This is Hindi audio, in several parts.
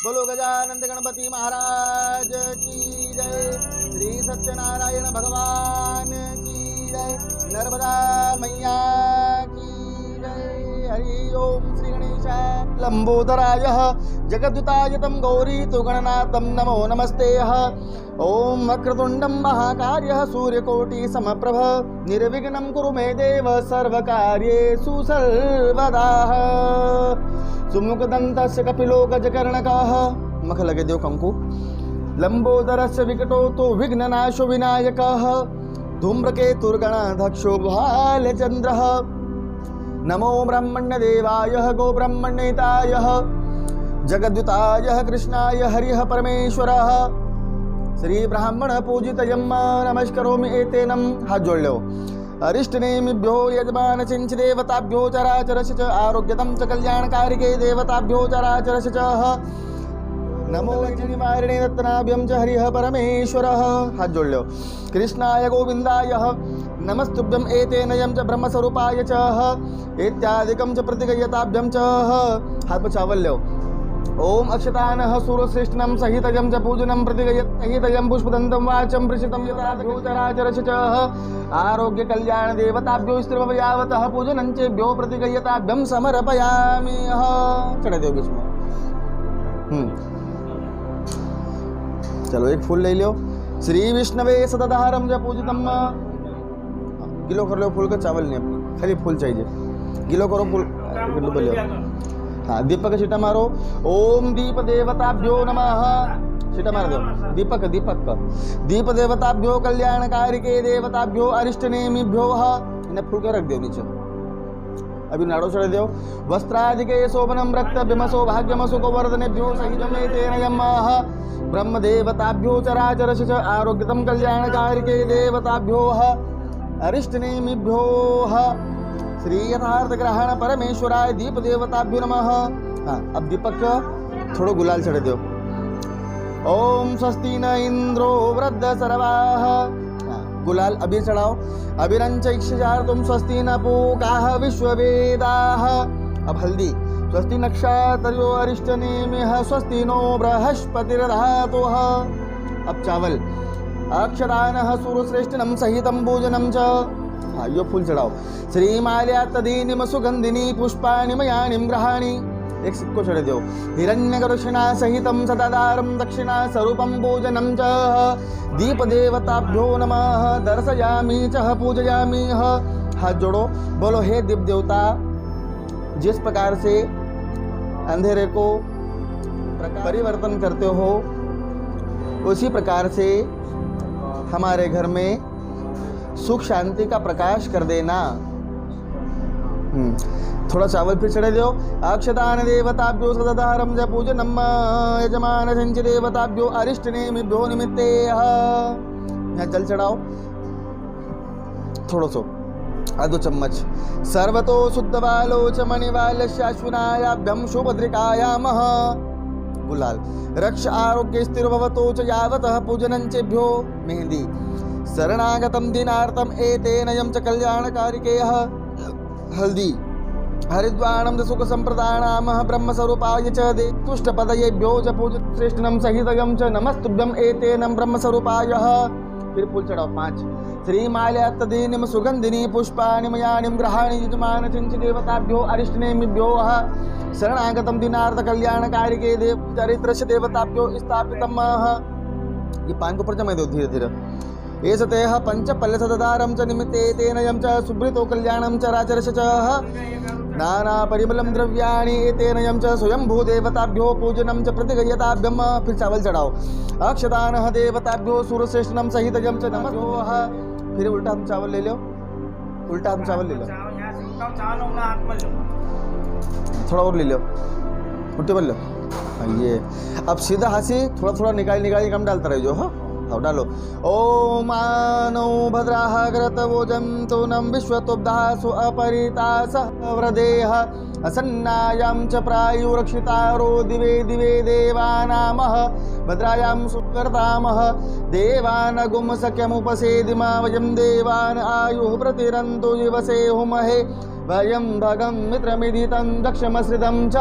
बोलो गजानंद गणपति महाराज की जय। श्री सत्यनारायण भगवान की जय। नर्मदा मैया की जय। हरि ओम श्री गणेशाय लंबोदराय जगद्दूताय तं गौरी तु गणनाथं नमो नमस्तेः। ओम वक्रतुंडं महाकार्यः सूर्यकोटि समप्रभ निर्विघ्नं कुरु मे देव सर्वकार्येषु सर्वदा। सुमुखदन्तस्य कपिलो गजकर्णकः मख लगे देव कंकु। लंबोदरस्य विकटो तो विघ्ननाशो विनायकः धूम्रकेतुर्गणाध्यक्षो भालचन्द्रः। नमो ब्रह्मण्यदेवाय गो ब्रह्मण्यहिताय जगद्दूताय कृष्णाय हरिः परमेश्वरः। श्री ब्राह्मण पूजितयं नमस्करोमि एतेनं। हाथ जोड़ लो। अरिष्टनेमिभ्यो यजमान चिंच देवताभ्यो चराचरस्य च आरोग्यदं च कल्याणकारिके देवताभ्यो चराचरस्य च नमो निवारिणे रत्नाभ्यं च हरिः परमेश्वरः। हाथ जोड़ लो। कृष्णाय गोविन्दाय नमस्तुभ्यं एतेन यं च ब्रह्मस्वरूपाय च इत्यादिकं च प्रतिगयताभ्यं च। हाथ पर चावल लो। ओम अक्षतानः सूरश्रेष्ठनं सहितयं च पूजनं प्रतिगयतं पुष्पदन्तं वाचं प्रसितं यथाभ्यो चराचरस्य च आरोग्य कल्याण देवताभ्यो स्त्रीभवयावतः पूजनं चेभ्यो प्रतिगयताभ्यं समर्पयामि। चढ़ा दो बीच में। चलो एक फूल ले लो। श्री विष्णवे सततहारं च पूजितं। गिलो कर लो फूल का, चावल नहीं अपनी, खाली फूल चाहिए। गिलो करो फूल। हाँ दीपक छिटा मारो। ओम दीप देवताभ्यो नमः। छिटा मार दो। दीपक दीपक दीप देवताभ्यो कल्याणकारिके देवताभ्यो अरिष्टनेमिभ्यो। इन्हें फूल के रख दो नीचे। अभी नाड़ो चढ़ दो। वस्त्रादिके शोभनम रक्त विमसो भाग्यमसो गोवर्धनेभ्यो सहितमे तेन यमः ब्रह्म देवताभ्यो चराचरस्य च आरोग्यतं कल्याणकारिके देवताभ्यो अरिष्टनेमिभ्यो। श्री यथार्थ ग्रहण परमेश्वराय दीप देवताभ्यो नमः। हाँ अब दीपक थोड़ो गुलाल चढ़ दो। ओम स्वस्ति न इंद्रो वृद्ध सर्वाः। गुलाल अभी चढ़ाओ। अभिरंचैक्षजार्तुं स्वस्ति न पूकाः विश्ववेदाः। अब हल्दी। स्वस्ति नक्षत्रो अरिष्टनेमिः स्वस्ति नो बृहस्पतिर्दधातुः। अब चावल। अक्षरानः सूरश्रेष्ठनं सहितं भोजनं च। हाँ यो फूल चढ़ाओ। श्रीमाल्यात्तदीनिम सुगंधिनी पुष्पाणि मयानिं ग्रहाणि। एक सिक्को चढ़ दो। हिरण्यगर्षणा सहितं सदाधारं दक्षिणा स्वरूपं भोजनं च दीप देवताभ्यो नमः दर्शयामि च पूजयामि। हाथ जोड़ो। बोलो हे दीप देवता, जिस प्रकार से अंधेरे को परिवर्तन करते हो उसी प्रकार से हमारे घर में सुख शांति का प्रकाश कर देना। थोड़ा चावल फिर चढ़े दो। अक्षतान देवताभ्यो सदाधारं च पूजनं यजमान संच देवताभ्यो अरिष्टनेमिभ्यो निमित्ते। यहाँ जल चढ़ाओ थोड़ो सो, आधो चम्मच। सर्वतो शुद्धवालो च मणिवालस्याश्विनायाभ्यं शुभद्रिकायामः। गुलाल। रक्ष आरोग्य स्थिरभवतो च यावतः पूजनं चेभ्यो। मेहंदी। शरणागतं दिनार्थम एतेन यं च कल्याणकारिकेः। हल्दी। हरिद्वाणं च सुख संप्रदानामः ब्रह्मस्वरूपाय च तुष्टपदयेभ्यो च पूजश्रेष्ठनं सहितयं च नमस्तुभ्यं एतेन ब्रह्मस्वरूपाय। फिर फूल चढ़ाओ 5। श्रीमाल्यात्तदीनिम सुगंधिनी पुष्पाणि मयानिं ग्रहाणि यजमान चिंच देवताभ्यो अरिष्टनेमिभ्यो शरणागतं दिनार्थ कल्याणकारिके देव चरित्रस्य देवताभ्यो स्थापितम्। ये 5 को ऊपर जमा दो धीरे धीरे। एषतेः पंचपल्लसदारं च निमित्ते तेन यं च सुब्रतो कल्याणं चराचरस्य च नाना परिमलं द्रव्याणि एतेन यं च स्वयंभू देवताभ्यो पूजनं च प्रतिगयताभ्यं। फिर चावल चढ़ाओ। अक्षतानः देवताभ्यो सूरश्रेष्ठनं सहित यं च नमः। फिर उल्टा हम चावल ले लो। उल्टा हम चावल ले लो। थोड़ा और ले लो। उल्टे बोल लो। ये अब सीधा हाथ से थोड़ा थोड़ा निकाल निकाल कम डालता रहो। हाँ हाँ डालो। ओम आनो भद्राः करतवो जन्तूनं विश्वतुब्धासु अपरितासः व्रदेः असन्नायां च प्रायुरक्षितारो दिवे दिवे देवानामः भद्रायां सुकर्तामः देवानगुं सख्यमुपसेदिमा वयं देवान् आयुः प्रतिरन्तु दिवसे हुमहे वयं भगं मित्रमिदितं दक्षमश्रितं च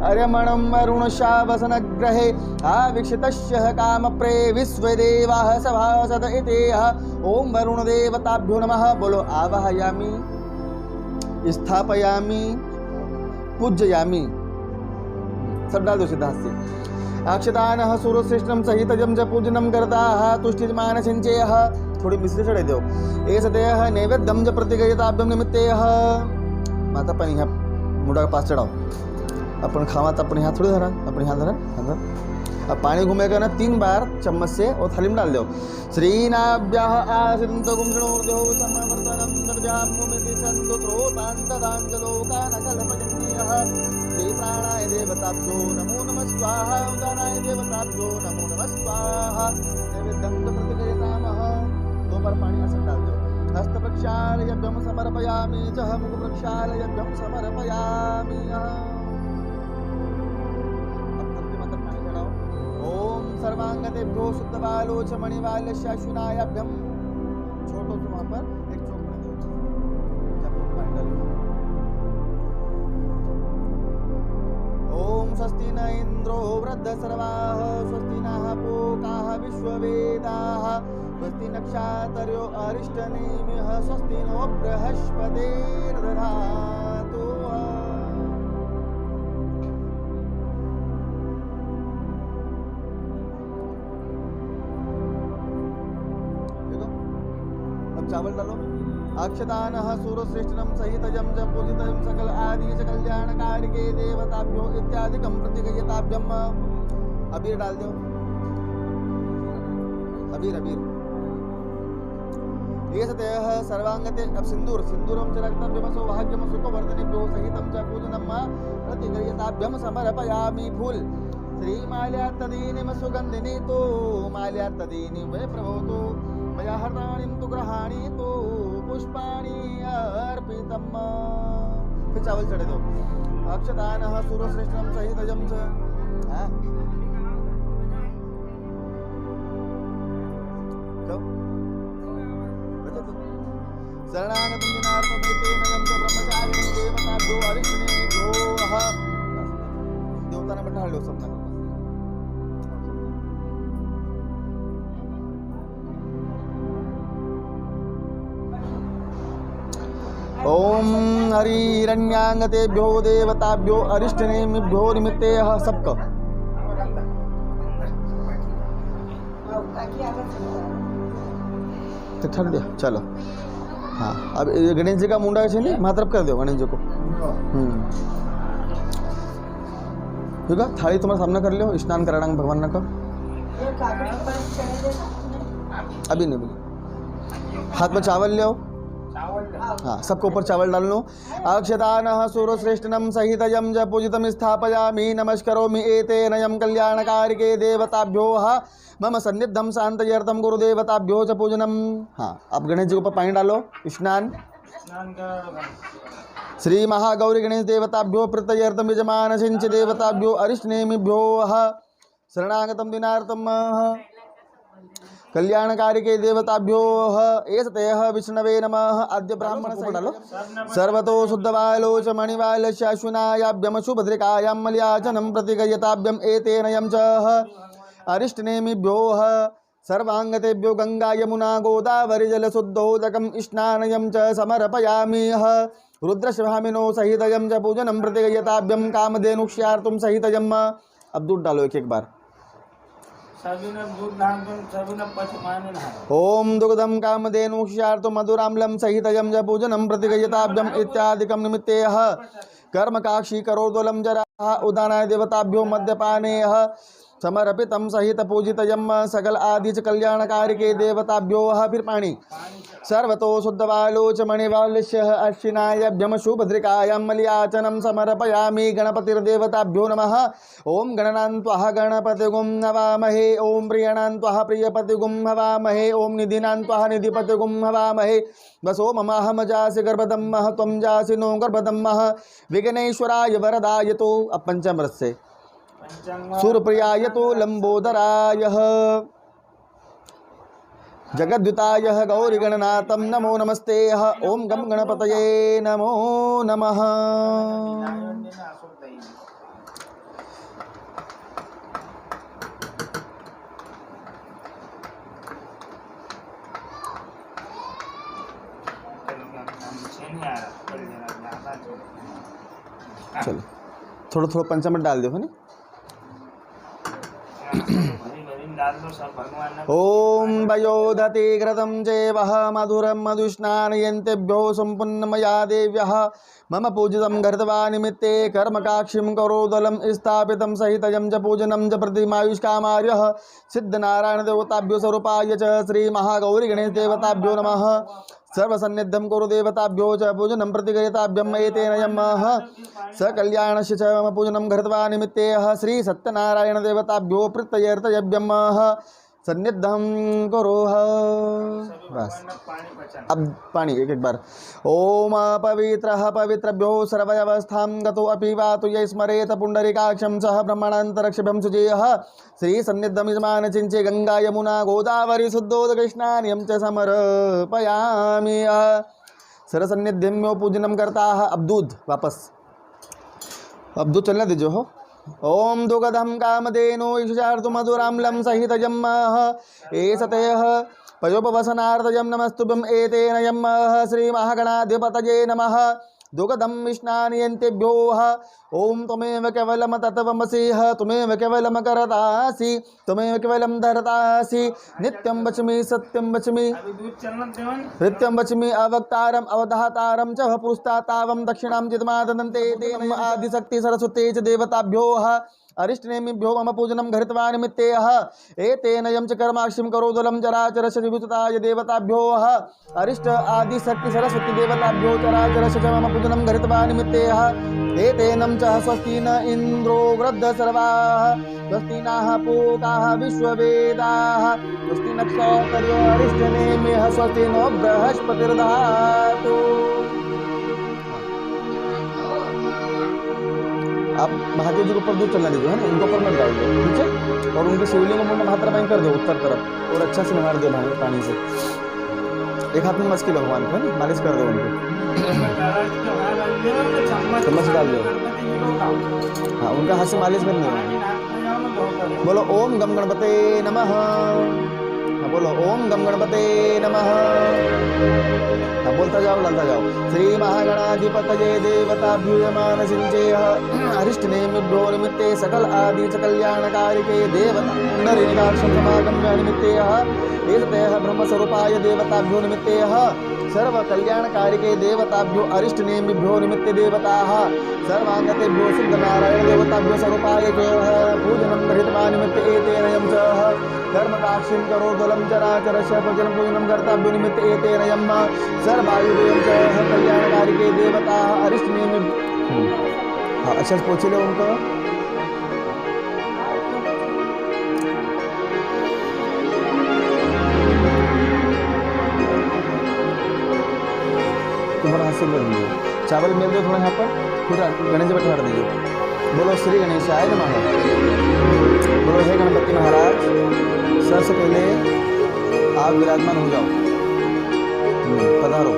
अर्यमणं वरुणशावसनग्रहे आवीक्षितस्य कामप्रे विश्वदेवाः सभासद इतेह। ओम वरुणदेवताभ्यो नमः। बोलो आवाहयामि स्थापयामि पूजयामि, सब डाल दो सीधा से। अक्षतानः सूर्यश्रेष्ठं सहितं च पूजनं करताः तुष्टिमान सिंचेयः। थोड़ी मिश्री चढ़े दो। एसतेह नैवेद्यं च प्रतिगयताभ्यं निमित्तेह। माता पानी यहाँ मुंडा के पास चढ़ाओ। अपन खावा तो अपने हाथ थोड़ी धरा, अपने हाथ धरा। अब पानी घूमेगा ना 3 बार चम्मच से और थाली में डाल दो। श्रीनाभ्यः आसिन्तो गुंशणोर्देहो समवर्तनं दर्जामुमिति सन्तु श्रोतान्तदाञ्जलोकानकल्पजन्यः। श्री प्राणाय देवताभ्यो नमो नमः स्वाहा। उदानाय देवताभ्यो नमो नमः स्वाहा। नैवेद्यं च प्रतिगयतामः। 2 बार पानी ऐसा डाल दो। हस्त प्रक्षालयभ्यं समर्पयामि च मुख प्रक्षालयभ्यं समर्पयामि। ओम सर्वांगतेभ्यो शुद्धबालोच मणिवाल्यशाशुनायाभ्यं। छोटो से वहाँ पर एक चौक बना दो। जब पानी डालो। ओम स्वस्ति न इंद्रो वृद्धसर्वाः स्वस्ति नः पूकाः विश्ववेदाः स्वस्ति नक्षत्रो अरिष्टनेमिः स्वस्ति नो बृहस्पतिर्दधातु। चावल डालो। अक्षतानः सूर्यश्रेष्ठं सहितं च पूजितं सकल आदि च कल्याणकारिके देवताभ्यो इत्यादिकं प्रतिगयताभ्यं। अबीर डाल दो। अबीर अबीर ये सतयः सर्वांगते। अब सिंदूर सिंदूरं च रक्तभ्यमसो भाग्यम सुखवर्धनेभ्यो सहितं च पूजनं प्रतिगयताभ्यं समर्पयामि। फूल श्रीमाल्यात्तदीनिम सुगन्धिनी तो माल्यात्तदीनि वै प्रभोतो मया हर्ताणिं तु ग्रहाणि तु पुष्पाणि अर्पितम्। फिर चावल चढ़े दो। अक्षतानः सूर्यश्रेष्ठं सहितं च शरणागतं दिनार्थमेतेन यं च ब्रह्मचारिणीं देवताभ्यो अरिष्टनेमिभ्यो। देवतांना बैठा लो सबना। ओम हरिरण्यागतेभ्यो देवताभ्यो अरिष्टनेमिभ्यो निमित्तेह। सबका तो ठर दिया। चलो हाँ, अब गणेश जी का मुंडा है नहीं मात्र कर दो गणेश जी को। ठीक है, थाली तुम्हारे सामने कर लो। स्नान कराना भगवान का अभी नहीं बोली। हाथ में चावल ले आओ। हाँ, सबके ऊपर चावल डाल लो। अक्षतानः सूर्यश्रेष्ठं सहितं च पूजितं स्थापयामि नमस्करोमि एतेन यं कल्याणकारिके देवताभ्यो मम सन्निधं शान्तयर्थं गुरुदेवताभ्यो च पूजनम्। हाँ, अब गणेश जी के ऊपर पानी डालो। स्नान श्री महागौरी गणेश देवताभ्यो प्रत्ययर्थं यजमानसिंच देवताभ्यो अरिष्टनेमिभ्यो शरणागतं दिनार्थं कल्याणकारिके देवताभ्यो एषतेह विष्णवे नमः। आद्य ब्राह्मण डालो। सर्वतो शुद्धबालोच मणिवाल्यशाशुनायाभ्यं सुभद्रिकायां मल्याचनं प्रतिगयताभ्यं एतेन यं च अरिष्टनेमिभ्यो सर्वांगतेभ्यो गंगा यमुना गोदावरी जलशुद्धोदकं स्नानयं च समर्पयामि। रुद्रश्वामिनो सहितं च पूजनं प्रतिगयताभ्यं कामधेनुक्ष्यार्तुं सहितं। अब दूध डालो एक बार। ओम दुग्धम कामधेनुक्ष्यार्तुं मधुराम्लं सहितं च पूजनं प्रतिगयताभ्यम् इत्यादिकं निमित्तेह। कर्मकाक्षी करोदोलं जराः उदानाय देवताभ्यो मद्यपानेह समर्पितं सहित पूजितयं सकल आदि च कल्याणकारिके देवताभ्यो फिर पाणी सर्वतो शुद्धवालोच मणिवाल्यस्य अश्विनायभ्यं शुभद्रिकायां मलयाचनं समर्पयामि। गणपतिर्देवताभ्यो नमः। ओम गणनान्त्वः गणपतिगुं हवामहे। ओम प्रियणान्त्वः प्रियपतिगुं हवामहे। ओम निधिनान्त्वः निधिपतिगुं हवामहे। वसो ममाहम जासि गर्भदम्मः त्वं जासि नो गर्भदम्मः। विघ्नेश्वराय वरदाय तो अब पंचामृत से सूर्यप्रियाय तो लंबोदराय जगद्युताय गौरीगणनाथं नमो नमस्ते। ओम गम गणपतये नमो नमः। चलो थोड़ा थोड़ा पंचामृत डाल दो है ना। ओम वयोधते घृतं चैवह मधुरं मधुस्नानयन्तेभ्यो सम्पन्नमया देव्यः मम पूजितं घृत्वा निमित्ते कर्मकाक्षिं करोदलं स्थापितं सहितयं च पूजनं च प्रतिमायुष्कामार्यः सिद्धनारायण देवताभ्यो स्वरूपाय च श्री महागौरी गणेश देवताभ्यो नमः। सर्वसन्निध्यं कुरु देवताभ्यो च पूजनं प्रतिगयताभ्यं एतेन यमः स कल्याणस्य च मम पूजनं घृत्वा निमित्ते श्री सत्यनारायण देवताभ्यो प्रत्ययर्थयभ्यं सन्निध्यं कुरु। बस अब पानी एक एक बार। ओम पवित्रः पवित्रभ्यो सर्ववस्थां गतो अपि वा तु यै स्मरेत पुण्डरीकाक्षं सह ब्रह्मणान्तरक्षभ्यं सुजेयः श्री सन्निध्यमिजमान चिंचे गंगा यमुना गोदावरी शुद्धोद कृष्णान्यं च समर्पयामि। सरसन्निध्यं यो पूजनं करता अब दूध वापस अब दूध चलने दीजिए हो। ओम दुगधम कामधेनु ईशार्तु मधुराम्लं सहितयं एषतेः पयोपवसनार्थयं नमस्तुभ्यं एतेन यं श्री महागणाधिपतये नमः। दुगधं विष्णानियन्तेभ्यो ओम त्वमेव केवलं तत्त्वमसि त्वमेव केवलं करतासि त्वमेव केवलं धरतासि नित्यं वच्मि सत्यं वच्मि नित्यं वच्मि अवक्तारम् अवधातारं च पुरुषतावं दक्षिणां चितमादन्ते तेन आदिशक्ति सरस्वती च देवताभ्यो अरिष्टनेमिभ्यो मम पूजनं घृत्वा निमित्ते एतेन यं च कर्माक्षिं करोदलं चराचरस्य विभूताय देवताभ्यो अरिष्ट आदिशक्ति सरस्वती देवताभ्यो चराचरस्य च मम पूजनं घृत्वा निमित्ते एतेनं च स्वस्ति न इन्द्रो वृद्ध सर्वाः स्वस्ति नः पूताः विश्ववेदाः स्वस्ति नक्षत्रो अरिष्टनेमिः स्वस्ति नो बृहस्पतिर्दधातु। आप महादेव जी के ऊपर दूध चलना दीजिए है ना, इनके ऊपर मत डाल दो ठीक है। और उनके शिवलिंग को हाथ रमाइन कर दो उत्तर तरफ और अच्छा से निहार दो पानी से। एक हाथ में मस्की लो भगवान को मालिश कर दो उनको चम्मच डाल दो। हाँ उनका हाथ से मालिश कर दो। बोलो ओम गम गणपते नमः। हाँ बोलो ओम गम गणपते नमः। हाँ बोलता जाओ डालता जाओ। श्री महागणाधिपतये देवताभ्यो यमान सिंचेह अरिष्टनेमिभ्यो निमित्ते सकल आदि च कल्याणकारिके देवता पुण्डरीकाक्षं समागम्य निमित्ते एततेः ब्रह्मस्वरूपाय देवताभ्यो निमित्ते सर्व कल्याणकारिके देवताभ्यो अरिष्टनेमिभ्यो निमित्ते देवताः सर्वांगतेभ्यो सिद्धनारायण देवताभ्यो स्वरूपाय पूजनं गृहीत्वा निमित्ते एतेन यं च कर्मकाक्षिं करोदलं चराचरस्य पूजनं कर्तव्यो निमित्ते एतेन यं सर्वायुधं च कल्याणकारिके देवताः अरिष्टनेमिभ्यो। हाँ अच्छा पूछ लो उनको। तुम्हारा हाथ से ले लीजिए चावल मिल दो थोड़ा यहाँ पर फिर गणेश जी बैठा दीजिए। बोलो श्री गणेशाय नमः। बोलो हे गणपति महाराज सबसे पहले आप विराजमान हो जाओ पधारो।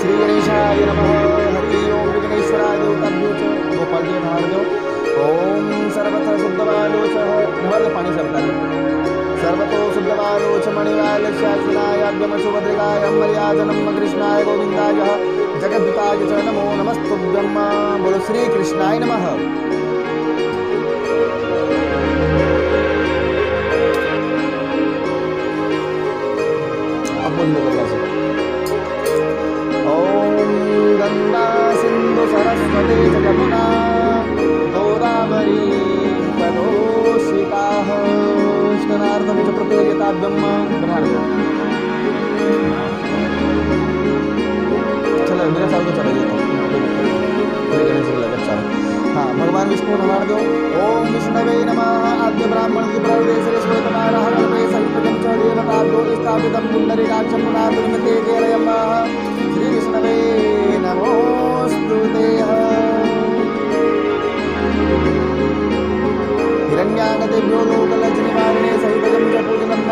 श्री गणेशाय नमः। हरि ओम विघ्नेश्वराय देवताभ्यो च गोपाल जी नमः दो। ओम सर्वत्र शुद्धवालोचः नमः पानी सबका सर्वतो शुद्धवालोच मणिवालस्याश्विनायाभ्यं सुभद्रिकायां मर्यादनं कृष्णाय गोविन्दाय जगद्दूताय च नमो नमस्तुभ्यं। बोलो श्री कृष्णाय नमः। अब बोल दो ओम गंगा सिंधु सरस्वती जमुना गोदावरी रक्तव्यम बढ़ा दो। चलो मेरा चालू तो चला जाता अच्छा। हाँ भगवान विष्णु नमः दो। ओम विष्णवे नमः। आद्य ब्राह्मण की प्रवेश श्वेतमाला हवल्वे सहितं च देवताभ्यो स्थापितं पुण्डरीकाक्षं पुनातुर्मते केरयमः। श्री विष्णवे नमोस्तुते। हिरण्यागतेभ्यो लोकलक्ष्मीवारिणे सहितं च पूजनम्।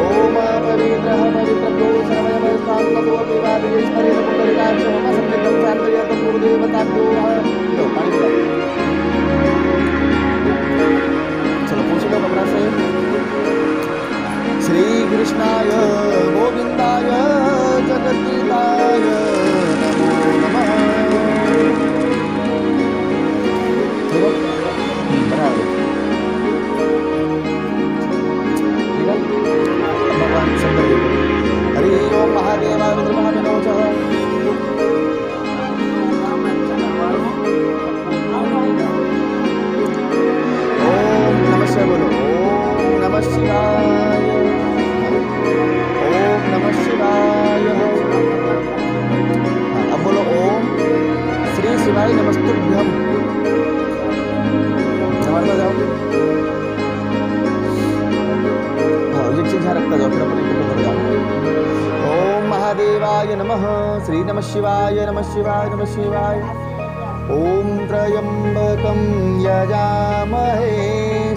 ओम पवित्रः पवित्रभ्यो सर्वयवस्थान्तो देवादिश्वरेण पुण्डरीकाक्षं संनिधं चान्द्रयतं गुरुदेवताभ्यो। लो पानी पिलाओ। चलो पूछ लो कमरा से। श्री कृष्णाय गोविंदाय जगद्गीताय नमो नमः। चलो बढ़ा दो। ठीक है भगवान शंकर जी। हरि ओम महादेवाय रुद्रमहाविनोचः। ओम नमः शिवाय बोलो। ओम नमः शिवाय। ओम नमः शिवाय। अब बोलो ओम श्री शिवाय नमस्तुभ्यम। नमस्ते जाओ। हाँ ये चीज ध्यान रखता जाओ फिर अपने जाओ। ओम महादेवाय नमः। श्री नमः शिवाय नमः शिवाय नमः शिवाय। ओम त्र्यंबकं यजामहे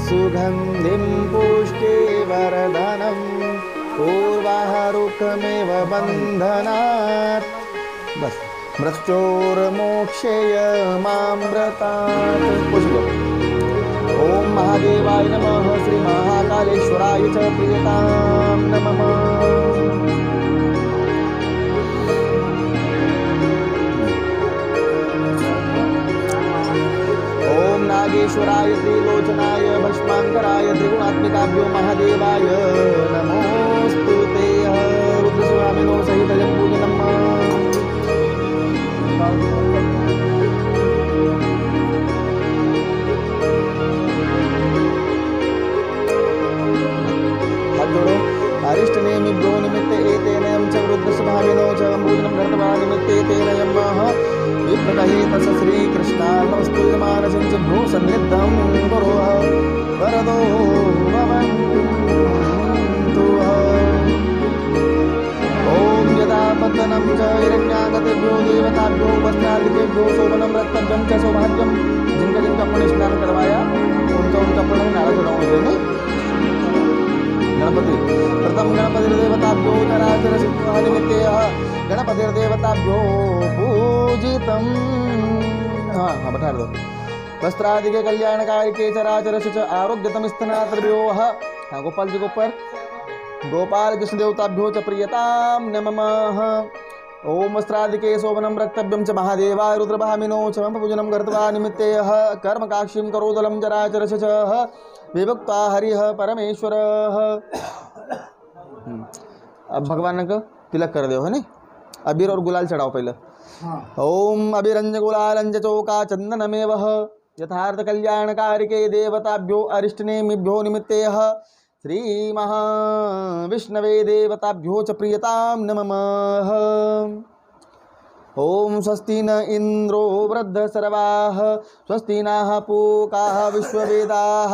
सुगंधिं पुष्टिवर्धनम् उर्वारुकमेव बन्धनात्। बस मृत्योर्मोक्षेय मामृतात्। पूछ लो। ओम महादेवाय नमः। श्री महाकालेश्वराय च प्रियतां नमः। ओम नागेश्वराय त्रिलोचनाय भस्मांकराय त्रिगुणात्मिकाभ्यो महादेवाय नमोस्तुते। रुद्रस्वामिनो सहितं पूजनम्। हाथ जोड़ो। अरिष्ट नेमिभ्यो निमित्ते एतेन यं च रुद्रस्वामिनो च पूजनं कर्तव्या निमित्ते तेन यमः विप्रदहे तस् श्रीकृष्णार्पणमस्तु मानसं च भ्रो सन्निधं कुरु वरदो भवन्तु। ओम यदा पतनं च हिरण्यागतेभ्यो देवताभ्यो वस्त्रादिकेभ्यो शोभनं रक्तव्यं च सौभाग्यं। जिनका अपने स्नान करवाया उनका अपने नारा चढ़ाओ। गणपति प्रथम गणपतिर्देवताभ्यो चराचरसिद्धिनिमित्तेः गणपतिर्देवताभ्यो पूजितम्। हाँ बैठा दो। वस्त्रादि के कल्याणकारी के चराचरस्य च आरोग्यतम स्तनात्रभ्यो। हाँ गोपाल जी के ऊपर। गोपाल कृष्ण देवताभ्यो च प्रियतां नमः। ओम वस्त्रादिके शोभनं रक्तव्यं च महादेवाय रुद्रभामिनो च पूजनं कर्तव्या निमित्तेः कर्मकाक्षीं करोदलं चराचरस्य च विभक्ता हरिः परमेश्वरः। अब भगवान का तिलक कर दो है नी। अबीर और गुलाल चढ़ाओ पहले। ओम अभिरंज गुलालंज चौका चंदनमेव यथार्थ कल्याणकारिके देवताभ्यो अरिष्टनेमिभ्यो निमित्तेः श्री महाविष्णवे देवताभ्यो च प्रियतां नमः। ओम स्वस्ति न इंद्रो वृद्धसर्वाः स्वस्ति नः पूकाः विश्ववेदाः।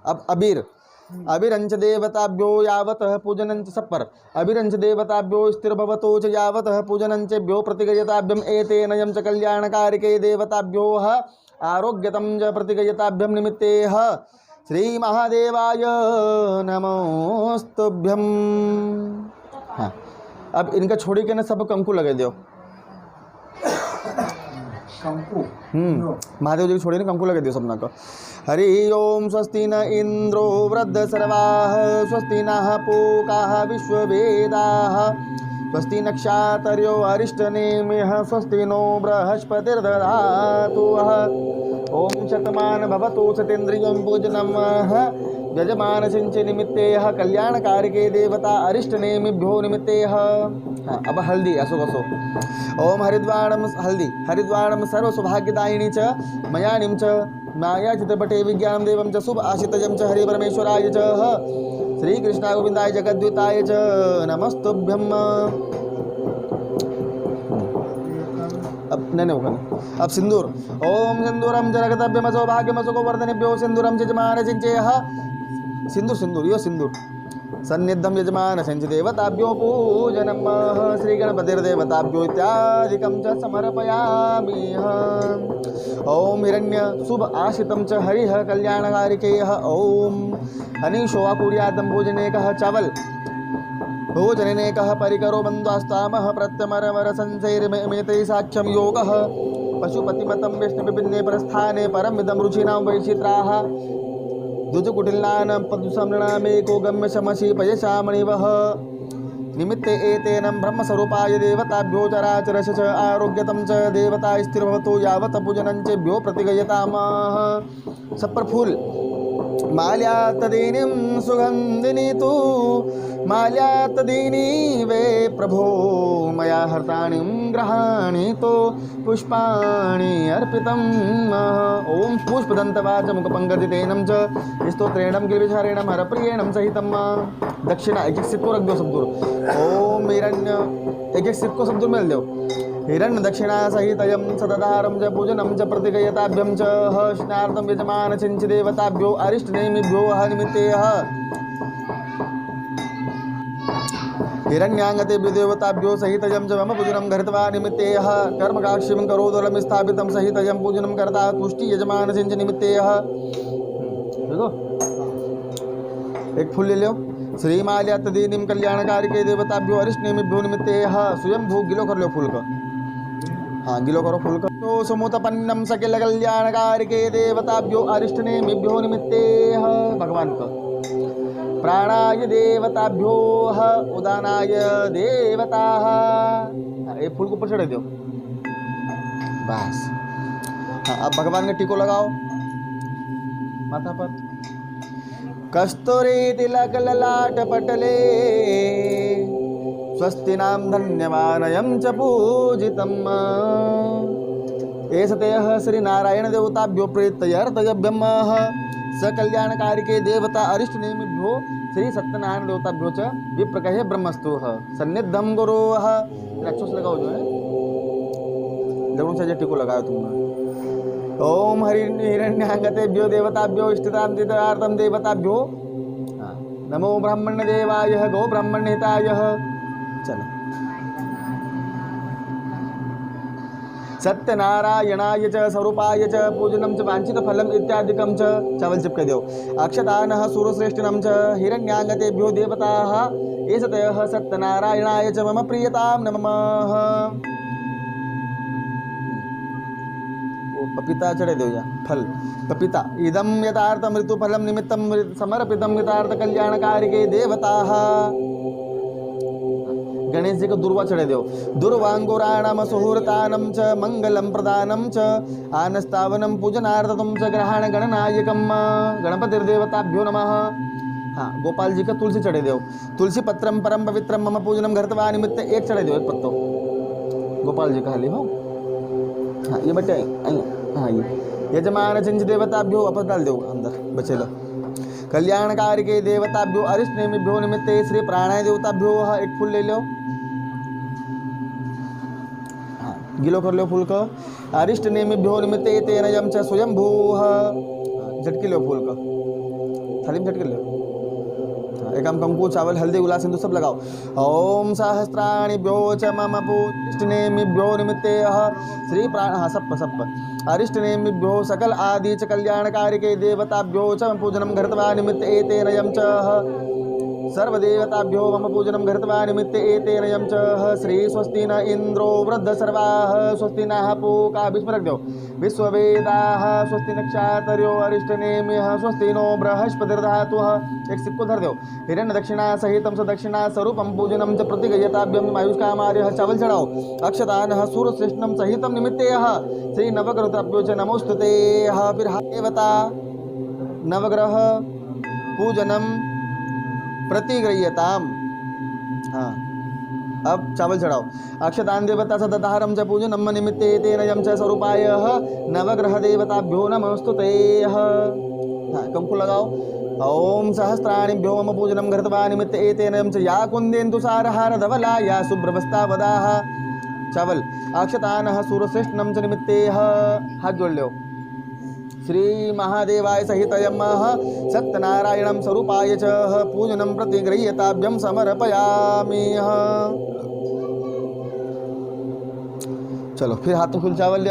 अब अबीर। अभिरंच देवताभ्यो यावतः पूजनं च सप्पर। अभिरंच देवताभ्यो स्थिरभवतो च यावतः पूजनं चेभ्यो प्रतिगयताभ्यम् एतेन यं च कल्याणकारिके देवताभ्यो आरोग्यतं च प्रतिगयताभ्यं निमित्तेः श्री महादेवाय नमोस्तुभ्यम्। हाँ अब इनका छोड़ी के ना सब कंकु लगे दो। कंकु महादेव जी की छोड़ी ने कंकु लगे दियो सबना को। हरि ओम स्वस्ति न इंद्रो वृद्धसर्वाः स्वस्ति नः पूकाः विश्ववेदाः स्वस्ति नक्षातर्यो अरिष्टनेमिः स्वस्ति नो बृहस्पतिर्दधातु ओम शतमान भवतु सतेन्द्रियं पूजनम् यजमानसिंच निमित्तेः कल्याणकारिके देवता अरिष्टनेमिभ्यो निमित्तेः। हाँ अब हल्दी असो कसो ओम हरिद्वाणम हल्दी हरिद्वाणम सर्वसौभाग्यदायिनी च मयानिं च माया चित्रपटे विज्ञानं देवं च शुभ आशितजं च हरि परमेश्वराय च श्री कृष्णाय गोविन्दाय जगद्विताय च नमस्तुभ्यं। अब नहीं होगा अब सिंदूर ओम सिंदूरम जरगतभ्यम सौभाग्यम सुखवर्धनेभ्यो सिंदूरम यजमान सिंचेह सिंदूर सिंदूर यो सिंदूर सन्निधम यजमान सिंच देवताभ्यो पूजनम श्री गणपतिर्देवताभ्यो इत्यादिकं च समर्पयामि। ओम हिरण्य शुभ आशितं च हरिः कल्याणकारिकेः ओम अनीशो कुर्यातं भोजनेकः चावल भोजनेकः परिकरो बन्ध्वास्तामः प्रत्यमरवर संसैर्मेते साक्ष्यं योगः पशुपतिमतं विष्णुविभिन्ने परस्थाने परमिदं रुचिनां वैचित्राः द्विजकुटिलानां पदुसमृणामेको गम्य शमसि पयशामणिवः निमित्ते एतेन ब्रह्मस्वरूपाय देवताभ्यो चराचरश च आरोग्यतं च देवता स्थिरभवतो यावत् पूजनं चेभ्यो प्रतिगयतामः। सप्रफूल माल्यातदीनिं सुगन्धिनी तु माल्यातदीनी वे प्रभो मया हर्ताणिं ग्रहाणि तो पुष्पाणि अर्पितम्। ओम पुष्पदन्तवाच मुखपङ्कजितेनं च स्तोत्रेणं गिरिविचारेणं हरप्रियेणं सहितं दक्षिणा एक एक सिक्को रख दो सब दूर ओम हिरण्य एक एक सिक्को सब दूर मिल दो हिरण्य दक्षिणा सहितयं सततारं च पूजनं च प्रतिगयताभ्यं च स्नार्तं यजमान सिंच देवताभ्यो अरिष्टनेमिभ्यो निमित्तेः हिरण्याङ्गतेभ्यो देवताभ्यो सहितयं च मम पूजनं घृत्वा निमित्तेः कर्मकाक्षिं करोदरं स्थापितं सहितयं पूजनं कर्ता तुष्टि यजमान सिंच निमित्तेः। देखो एक फूल ले लो श्रीमाल्यातदीनिं कल्याणकारिके देवताभ्यो अरिष्टनेमिभ्यो निमित्तेः स्वयं भू गिलो कर लो फूल का। हाँ गिलो करो फूल का। तो समुतपन्नम सकिल कल्याणकारिके देवताभ्यो अरिष्टनेमिभ्यो निमित्तेः भगवान का। प्राणाय देवताभ्यो उदानाय देवताः एक फूल को ऊपर चढ़ा दो बस। हाँ अब भगवान के टीको लगाओ माथा पर। कस्तूरी तिलक ललाट पटले स्वस्ति नाम धन्यवानयं च पूजितम् एषतेः श्री नारायण देवताभ्यो प्रीत्यर्थयभ्यं सकल्याणकारिके देवता अरिष्टनेमिभ्यो श्री सत्यनारायण देवताभ्यो च विप्रकहे ब्रह्मस्तु सन्निधं गुरोः। अक्षोस लगाओ जो है जरूर से टिको लगाओ तुमने। ओम हिरण्याङ्गतेभ्यो देवताभ्यो इष्टतां दितार्थं देवताभ्यो नमो ब्रह्मण्य देवाय गो ब्रह्मण्य हिताय। चलो सत्यनारायणाय च स्वरूपाय च पूजनं च वांछित फलम इत्यादिकं च चावल चिपके दो। अक्षतानः सूरश्रेष्ठिनं च हिरण्याङ्गतेभ्यो देवताः एषतयः सत्यनारायणाय च मम प्रियतां नमः। पपीता चढ़े दो या फल पपीता इदम यथार्थ मृत्युफलम निमित्तम समर्पितम यथार्थ कल्याणकारिके देवताः। गणेश जी को दुर्वा चढ़े दो। दुर्वांगुराणम सुहूर्तानम च मंगलम प्रदानम च आनस्तावनम पूजनार्थम च ग्रहण गणनायकम गणपतिर्देवताभ्यो नमः। हाँ गोपाल जी का तुलसी चढ़े दो। तुलसी पत्रम परम पवित्रम मम पूजनम घृत्वा निमित्त एक चढ़े दो एक पत्तो गोपाल जी का हाली हो। हाँ ये बच्चे हाँ ये यजमान चिंच देवताभ्यो वापस डाल दो अंदर बचे लो। कल्याणकारिके देवताभ्यो अरिष्टनेमिभ्यो निमित्ते श्री प्राणाय देवताभ्यो एक फूल ले लो। हाँ गिलो कर लो फूल का। अरिष्टनेमिभ्यो निमित्ते तेन यम च स्वयंभूः झटके लो फूल का थाली में झटके लो। एक हम कंकु चावल हल्दी गुलाब सिंधु सब लगाओ। ओम सहस्राणिभ्यो च मम पूष्टनेमिभ्यो निमित्तेः श्री प्राण हाँ सप्प सप्प अरिष्टनेमिभ्यो सकल आदि च कल्याणकारिके देवताभ्यो च पूजनं घृत्वा निमित्त एतेन यं च सर्वदेवताभ्यो मम पूजनं कृत्वा निमित्ते एतेन यं च श्री स्वस्ति न इन्द्रो वृद्ध सर्वाः स्वस्ति नः पूका विस्मृत दो विश्ववेदाः स्वस्ति नक्षातर्यो अरिष्टनेमिः स्वस्ति नो बृहस्पतिर्धातुः एक सिक्को धर दो हिरण्य दक्षिणा सहितं स दक्षिणा स्वरूपं पूजनं च प्रतिगयताभ्यं आयुष्कामार्यः चावल चढ़ाओ अक्षतानः सूर्यश्रेष्ठं सहितं निमित्ते श्री नवग्रहताभ्यो च नमोस्तुते। फिर देवता नवग्रह पूजनम प्रतिगृह्यताम। हाँ अब चावल चढ़ाओ अक्षतान देवता सदधारम च पूजनम निमित्ते तेन यम च स्वरूपाय नवग्रह देवताभ्यो नमोस्तुते। हाँ कंकु लगाओ ओम सहस्राणिभ्यो मम पूजनम कृत्वा निमित्ते एतेन यम च या कुंदेन्दुसारहार धवला या शुभ्रवस्ता वदाः। चावल अक्षतानः सूर्यश्रेष्ठं च निमित्ते हाथ जोड़ लो श्री महादेवाय सहितयं सत्यनारायणं स्वरूपाय च पूजनं प्रतिगृह्यताभ्यं समर्पयामि। चलो फिर हाथों फुल चावल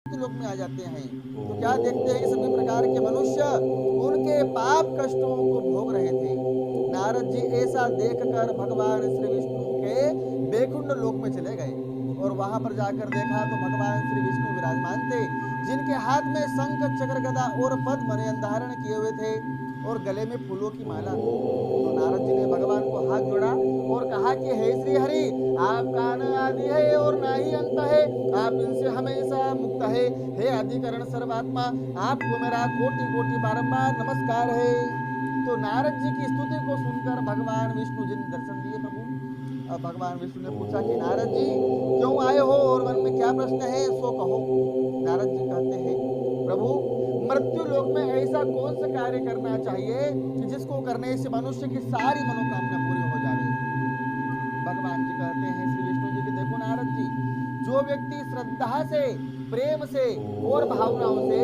लोक में आ जाते हैं तो क्या देखते हैं कि सभी प्रकार के मनुष्य उनके पाप कष्टों को भोग रहे थे। नारद जी ऐसा देखकर भगवान श्री विष्णु के बैकुंठ लोक में चले गए और वहां पर जाकर देखा तो भगवान श्री विष्णु विराजमान थे जिनके हाथ में शंख चक्र गदा और पद्म धारण किए हुए थे और गले में फूलों की माला थी। तो नारद जी ने भगवान को हाथ जोड़ा और कहा कि हे श्री हरि आपका न आदि है और ना ही अंत है, आप इनसे हमेशा मुक्त है। हे अधिकरण सर्वात्मा आपको मेरा कोटि कोटि बारंबार नमस्कार है। तो नारद जी की स्तुति को सुनकर भगवान विष्णु जी ने दर्शन दिए प्रभु। अब भगवान विष्णु ने पूछा कि नारद जी क्यों आए हो और मन में क्या प्रश्न है सो कहो। नारद जी कहते हैं प्रभु मृत्यु लोक में ऐसा कौन सा कार्य करना चाहिए कि जिसको करने से मनुष्य की सारी मनोकामना पूरी हो जाए। भगवान जी कहते हैं श्री विष्णु जी कि देखो नारद जी जो व्यक्ति श्रद्धा से प्रेम से और भावनाओं से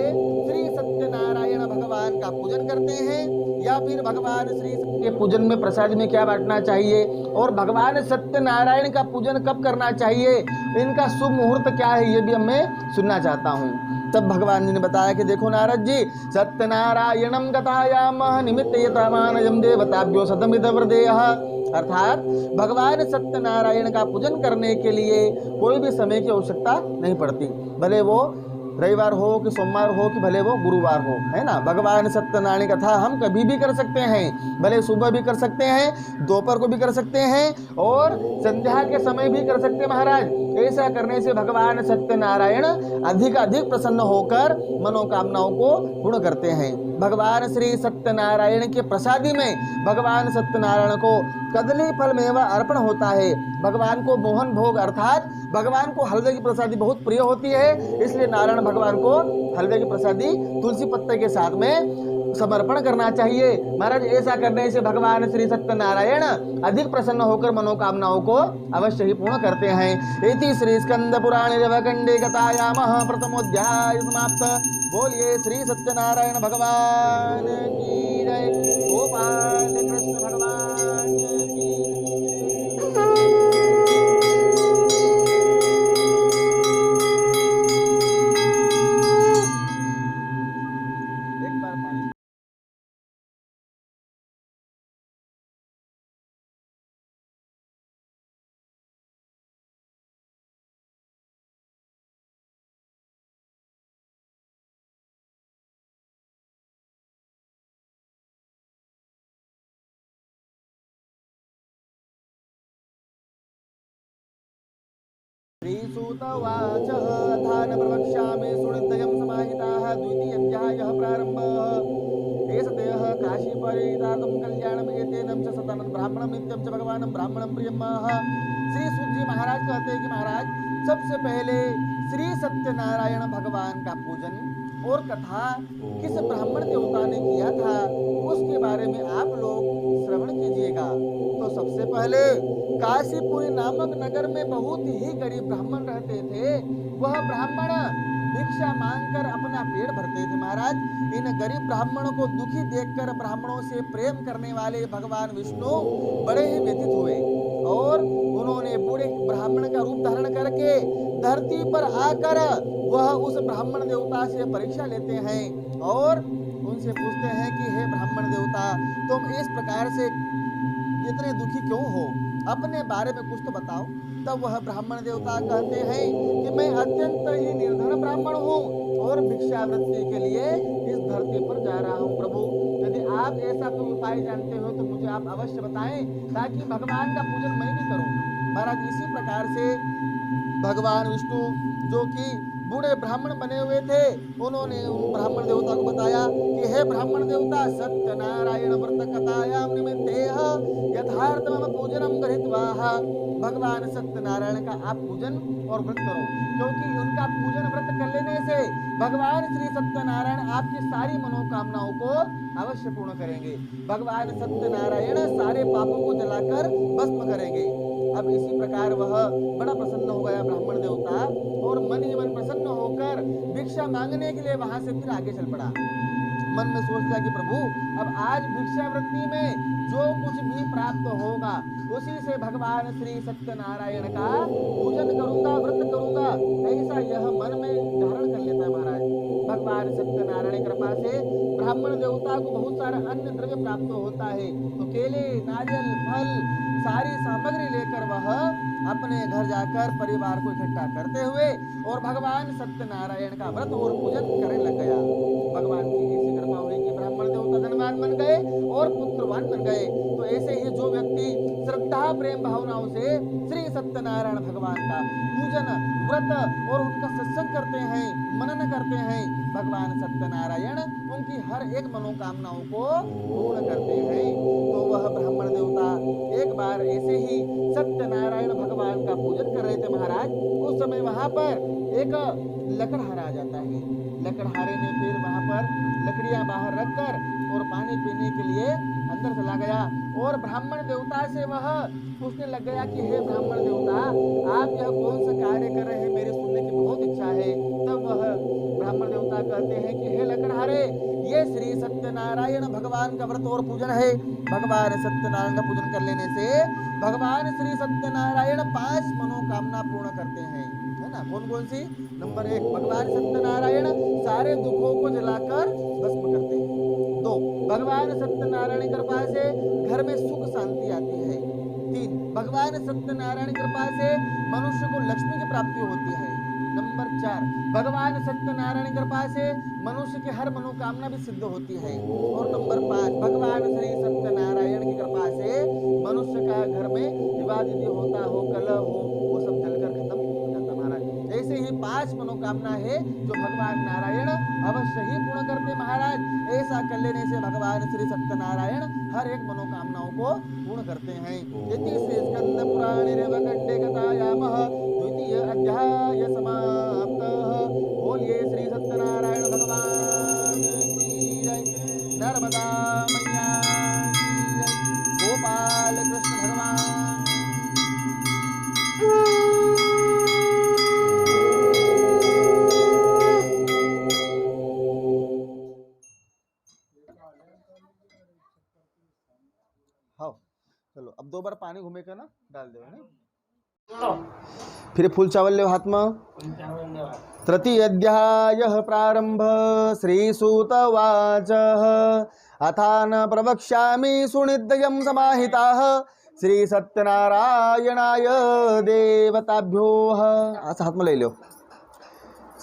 श्री सत्यनारायण भगवान का पूजन करते हैं या फिर भगवान श्री के पूजन में प्रसाद में क्या बांटना चाहिए और भगवान सत्यनारायण का पूजन कब करना चाहिए, इनका शुभ मुहूर्त क्या है, ये भी मैं सुनना चाहता हूँ। तब भगवान जी ने बताया कि देखो नारद जी सत्यनारायणम कथायामः निमित्तयतामानयं देवताभ्यो शतमिद वृदेयः। अर्थात भगवान सत्यनारायण का पूजन करने के लिए कोई भी समय की आवश्यकता नहीं पड़ती, भले वो रविवार हो कि सोमवार हो कि भले वो गुरुवार हो, है ना। भगवान सत्यनारायण कथा हम कभी भी कर सकते हैं, भले सुबह भी कर सकते हैं, दोपहर को भी कर सकते हैं और संध्या के समय भी कर सकते हैं महाराज। ऐसा करने से भगवान सत्यनारायण अधिक प्रसन्न होकर मनोकामनाओं को पूर्ण करते हैं। भगवान श्री सत्यनारायण के प्रसादी में भगवान सत्यनारायण को कदली फल मेवा अर्पण होता है। भगवान को मोहन भोग अर्थात भगवान को हलवे की प्रसादी बहुत प्रिय होती है, इसलिए नारायण भगवान को हलवे की प्रसादी तुलसी पत्ते के साथ में समर्पण करना चाहिए। महाराज ऐसा करने से भगवान श्री सत्यनारायण अधिक प्रसन्न होकर मनोकामनाओं को अवश्य ही पूर्ण करते हैं। इति श्री स्कंद पुराणे रेवखंडे कथायामः प्रथमोध्याय समाप्त। बोलिए श्री सत्यनारायण भगवान की जय। गोपाल कृष्ण भगवान की एक बार पानी श्रीसूतवाच अथान प्रवक्ष्यामि शृणुद्वयं समाहिताः। द्वितीयोऽध्यायः प्रारम्भः। एष देहः काशीपरितातं कल्याणम् एतेनं च सतानं ब्राह्मणं नित्यं च भगवान् ब्राह्मणं प्रियं मह। श्री सूत जी महाराज कहते हैं कि महाराज सबसे पहले श्री सत्यनारायण भगवान का पूजन और कथा किस ब्राह्मण देवता ने किया था उसके बारे में आप लोग श्रवण कीजिएगा। तो सबसे पहले काशीपुरी नामक नगर में बहुत ही गरीब ब्राह्मण रहते थे। वह ब्राह्मण भिक्षा मांगकर अपना पेट भरते थे। महाराज इन गरीब ब्राह्मणों को दुखी देखकर ब्राह्मणों से प्रेम करने वाले भगवान विष्णु बड़े ही व्यथित हुए और उन्होंने बूढ़े ब्राह्मण का रूप धारण करके धरती पर आकर वह उस ब्राह्मण देवता से परीक्षा लेते हैं और उनसे पूछते हैं कि हे ब्राह्मण देवता, तुम इस प्रकार से इतने दुखी क्यों हो, अपने बारे में कुछ तो बताओ। तब वह ब्राह्मण देवता कहते हैं कि मैं अत्यंत ही निर्धन ब्राह्मण हूँ और भिक्षावृत्ति के लिए इस धरती पर जा रहा हूँ। प्रभु यदि आप ऐसा कोई उपाय जानते हो तो मुझे आप अवश्य बताएं ताकि भगवान का पूजन मैं भी करूँ। महाराज इसी प्रकार से भगवान विष्णु जो कि बूढ़े ब्राह्मण बने हुए थे उन्होंने ब्राह्मण देवता को बताया कि हे ब्राह्मण देवता, सत्यनारायण व्रत कथायाम निमित्तेह यथार्थम पूजनम गृहीत्वाह। भगवान सत्यनारायण का आप पूजन और व्रत करो, क्योंकि उनका पूजन व्रत कर लेने से भगवान श्री सत्यनारायण आपकी सारी मनोकामनाओं को अवश्य पूर्ण करेंगे। भगवान सत्यनारायण सारे पापों को जलाकर भस्म करेंगे। अब इसी प्रकार वह बड़ा प्रसन्न हो गया ब्राह्मण देवता और मन ही मन प्रसन्न होकर भिक्षा मांगने के लिए वहां से फिर आगे चल पड़ा। मन में सोच लिया कि प्रभु अब आज भिक्षावृत्ति में जो कुछ भी प्राप्त होगा उसी से भगवान श्री सत्यनारायण का पूजन करूंगा, व्रत करूंगा, ऐसा यह मन में धारण कर लेता है। महाराज भगवान सत्यनारायण कृपा से ब्राह्मण देवता को बहुत सारा अन्न द्रव्य प्राप्त होता है, तो केले, नारियल, फल सारी सामग्री लेकर वह अपने घर जाकर परिवार को इकट्ठा करते हुए और भगवान सत्यनारायण का व्रत और पूजन करने लग गया। भगवान की ऐसी कृपा हुई कि ब्राह्मण देवता धनवान बन गए और पुत्रवान बन गए। तो ऐसे ही जो व्यक्ति श्रद्धा प्रेम भावनाओं से श्री सत्यनारायण भगवान का पूजन, व्रत और उनका सत्संग करते हैं, मनन करते हैं, भगवान सत्यनारायण उनकी हर एक मनोकामनाओं को पूर्ण करते हैं। तो वह ब्राह्मण देवता एक बार ऐसे ही सत्यनारायण भगवान का पूजन कर रहे थे। महाराज उस समय वहां पर एक लकड़हारा आ जाता है। लकड़हारे ने फिर वहां पर लकड़ियां बाहर रखकर और पानी पीने के लिए अंदर चला गया और ब्राह्मण देवता से वह पूछने लग गया कि हे ब्राह्मण देवता, आप यह कौन सा कार्य कर रहे हैं, मेरे सुनने की बहुत इच्छा है। तब वह ब्राह्मण देवता कहते हैं कि हे लकड़हारे, ये श्री सत्यनारायण भगवान का व्रत और पूजन है। भगवान सत्यनारायण का पूजन कर लेने से भगवान श्री सत्यनारायण 5 मनोकामना पूर्ण करते हैं, है ना। कौन कौन सी? नंबर 1, भगवान सत्यनारायण सारे दुखों को जलाकर भस्म करते हैं। 2, भगवान सत्यनारायण कृपा से घर में सुख शांति आती है। 3, भगवान सत्यनारायण कृपा से मनुष्य को लक्ष्मी की प्राप्ति होती है। नंबर 4, भगवान सत्यनारायण कृपा से मनुष्य की हर मनोकामना भी सिद्ध होती है। और नंबर 5, भगवान श्री सत्यनारायण की कृपा से मनुष्य का घर में विवाद यदि होता हो, कलह हो, वो सब जलकर खत्म हो जाता। महाराज ऐसे ही 5 मनोकामना है जो भगवान नारायण अवश्य ही पूर्ण करते। महाराज ऐसा कर लेने से भगवान श्री सत्यनारायण हर एक मनोकामनाओं को पूर्ण करते हैं। इति श्री स्कंद पुराणे रेवखंडे कथायामः द्वितीय अध्याय समाप्तः। बोलिए श्री सत्यनारायण भगवान की जय। हाँ चलो अब 2 बार पानी घूमेगा ना डाल दो नहीं फिर फूल चावल ले हाथ में। तृतीय अध्याय प्रारंभ श्रीसूतवाच अथान प्रवक्ष्यामि सुनिद्यं समाहिताः श्री सत्यनारायणाय देवताभ्यो। हाथ में ले लो।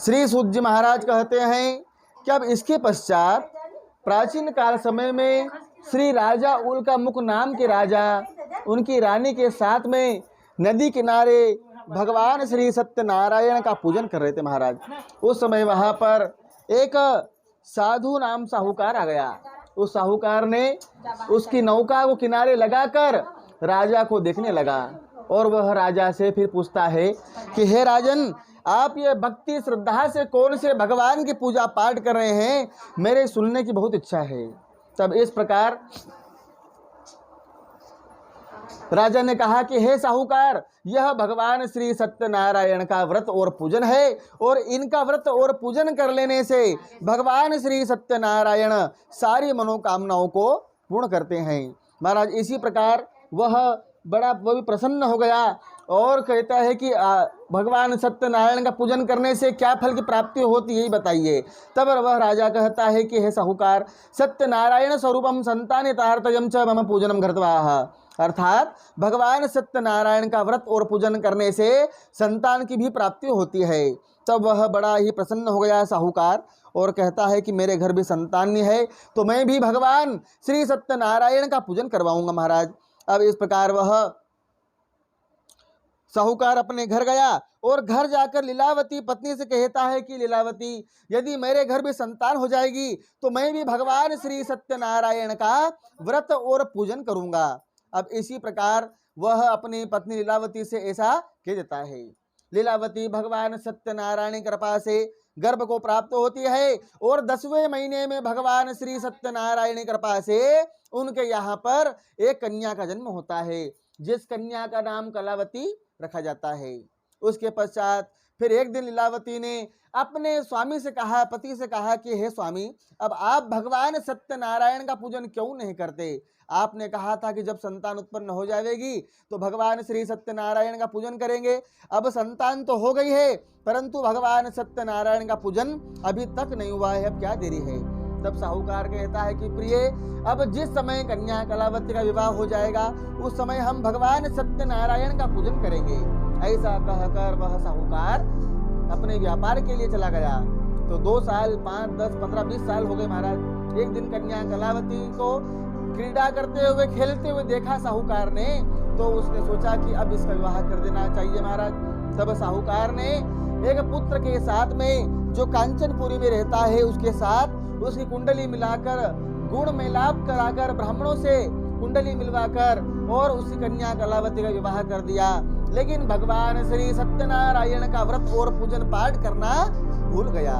श्री सूत जी महाराज कहते हैं कि अब इसके पश्चात प्राचीन काल समय में श्री राजा उल्का मुख नाम के राजा उनकी रानी के साथ में नदी किनारे भगवान श्री सत्यनारायण का पूजन कर रहे थे महाराज। उस समय वहां पर एक साधु नाम साहूकार आ गया। उस साहूकार ने उसकी नौका को किनारे लगाकर राजा को देखने लगा और वह राजा से फिर पूछता है कि हे राजन, आप ये भक्ति श्रद्धा से कौन से भगवान की पूजा पाठ कर रहे हैं, मेरे सुनने की बहुत इच्छा है। तब इस प्रकार राजा ने कहा कि हे साहूकार, यह भगवान श्री सत्यनारायण का व्रत और पूजन है और इनका व्रत और पूजन कर लेने से भगवान श्री सत्यनारायण सारी मनोकामनाओं को पूर्ण करते हैं। महाराज इसी प्रकार वह भी प्रसन्न हो गया और कहता है कि भगवान सत्यनारायण का पूजन करने से क्या फल की प्राप्ति होती है, यही बताइए। तब वह राजा कहता है कि हे साहूकार, सत्यनारायण स्वरूपम संतानितार्थयं च मम पूजनम कृत्वाः, अर्थात भगवान सत्यनारायण का व्रत और पूजन करने से संतान की भी प्राप्ति होती है। तब वह बड़ा ही प्रसन्न हो गया साहूकार और कहता है कि मेरे घर भी संतान नहीं है तो मैं भी भगवान श्री सत्यनारायण का पूजन करवाऊंगा महाराज। अब इस प्रकार वह साहूकार अपने घर गया और घर जाकर लीलावती पत्नी से कहता है कि लीलावती, यदि मेरे घर भी संतान हो जाएगी तो मैं भी भगवान श्री सत्यनारायण का व्रत और पूजन करूंगा। अब इसी प्रकार वह अपनी पत्नी लीलावती से ऐसा कह देता है। लीलावती भगवान सत्यनारायण की कृपा से गर्भ को प्राप्त होती है और 10वें महीने में भगवान श्री सत्यनारायण की कृपा से उनके यहाँ पर एक कन्या का जन्म होता है, जिस कन्या का नाम कलावती रखा जाता है। उसके पश्चात फिर एक दिन लीलावती ने अपने स्वामी से कहा, पति से कहा कि हे स्वामी, अब आप भगवान सत्यनारायण का पूजन क्यों नहीं करते? आपने कहा था कि जब संतान उत्पन्न हो जाएगी तो भगवान श्री सत्यनारायण का पूजन करेंगे। अब संतान तो हो गई है परंतु भगवान सत्यनारायण का पूजन अभी तक नहीं हुआ है, अब क्या देरी है? तब साहूकार कहता है कि प्रिय, अब जिस समय कन्या कलावती का विवाह हो जाएगा उस समय हम भगवान सत्यनारायण का पूजन करेंगे। ऐसा कहकर वह साहूकार अपने व्यापार के लिए चला गया। तो 2 साल 5 10 15 20 साल हो गए महाराज। एक दिन कन्या कलावती को क्रीड़ा करते हुए खेलते हुए देखा साहूकार ने, तो उसने सोचा कि अब इसका विवाह कर देना चाहिए महाराज। तब साहूकार ने एक पुत्र के साथ में जो कांचनपुरी में रहता है उसके साथ उसकी कुंडली मिलाकर गुण मेलाप कराकर ब्राह्मणों से कुंडली मिलवाकर और उसी कन्या कलावती का विवाह कर दिया। लेकिन भगवान श्री सत्यनारायण का व्रत और पूजन पाठ करना भूल गया।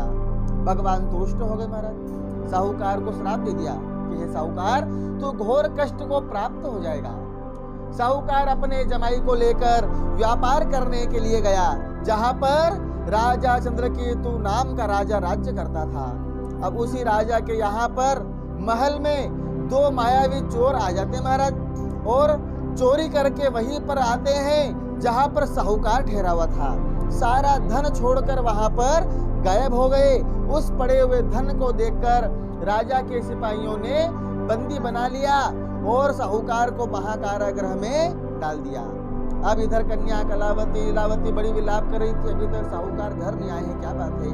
भगवान तुष्ट हो गए महाराज। साहूकार को श्राप दे दिया कि हे साहूकार, तो घोर कष्ट को प्राप्त हो जाएगा। साहूकार अपने जमाई को लेकर व्यापार करने के लिए गया, जहां पर राजा चंद्रकेतु नाम का राजा राज्य करता था। अब उसी राजा के यहाँ पर महल में 2 मायावी चोर आ जाते महाराज और चोरी करके वहीं पर आते हैं जहां पर साहूकार ठहरा हुआ था। सारा धन छोड़कर वहां पर गायब हो गए। उस पड़े हुए धन को देखकर राजा के सिपाहियों ने बंदी बना लिया और साहूकार को महाकारागृह में डाल दिया। अब इधर कन्या कलावती लीलावती बड़ी विलाप कर रही थी, अभी तक साहूकार घर नहीं आए हैं, क्या बात है?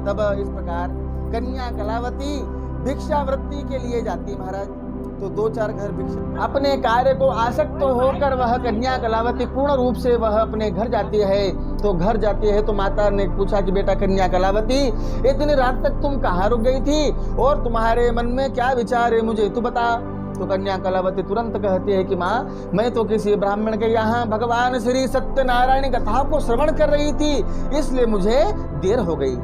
तब इस प्रकार कन्या कलावती भिक्षावृत्ति के लिए जाती महाराज। तो 2-4 घर भिक्षा अपने कार्य को आसक्त होकर वह कन्या कलावती पूर्ण रूप से वह अपने घर जाती है। तो घर जाती है तो माता ने पूछा कि बेटा कन्या कलावती, इतनी रात तक तुम कहाँ रुक गई थी और तुम्हारे मन में क्या विचार है, मुझे तू बता। तो कन्या कलावती तुरंत कहती है कि माँ, मैं तो किसी ब्राह्मण के यहाँ भगवान श्री सत्यनारायण कथा को श्रवण कर रही थी, इसलिए मुझे देर हो गई।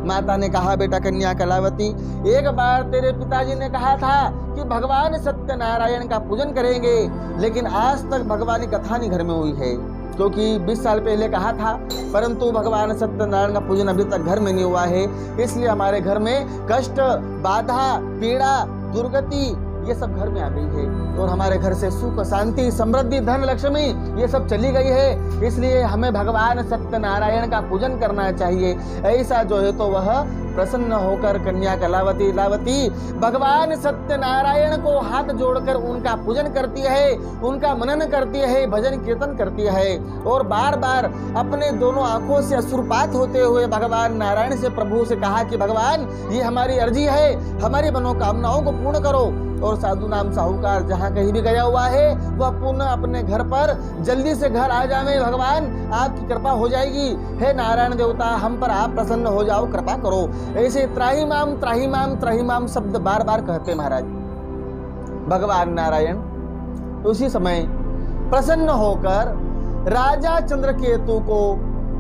माता ने कहा बेटा कन्या कलावती, एक बार तेरे पिताजी ने कहा था कि भगवान सत्यनारायण का पूजन करेंगे, लेकिन आज तक भगवान की कथा नहीं घर में हुई है, क्योंकि 20 साल पहले कहा था, परंतु भगवान सत्यनारायण का पूजन अभी तक घर में नहीं हुआ है। इसलिए हमारे घर में कष्ट, बाधा, पीड़ा, दुर्गति ये सब घर में आ गई है और हमारे घर से सुख शांति समृद्धि धन लक्ष्मी ये सब चली गई है। इसलिए हमें भगवान सत्यनारायण का पूजन करना चाहिए। ऐसा जो है तो वह प्रसन्न होकर कन्या कलावती लावती भगवान सत्यनारायण को हाथ जोड़कर उनका पूजन करती है, उनका मनन करती है, भजन कीर्तन करती है और बार बार अपने दोनों आंखों से अश्रुपात होते हुए भगवान नारायण से प्रभु से कहा कि भगवान ये हमारी अर्जी है, हमारी मनोकामनाओं को पूर्ण करो। और साधु नाम साहूकार जहाँ कहीं भी गया हुआ है वह पुनः अपने घर पर जल्दी से घर आ जावे, भगवान आपकी कृपा हो जाएगी। हे नारायण देवता हम पर आप प्रसन्न हो जाओ, कृपा करो। ऐसे त्राहिमाम त्राहिमाम त्राहिमाम शब्द बार बार कहते महाराज भगवान नारायण। उसी समय प्रसन्न होकर राजा चंद्रकेतु को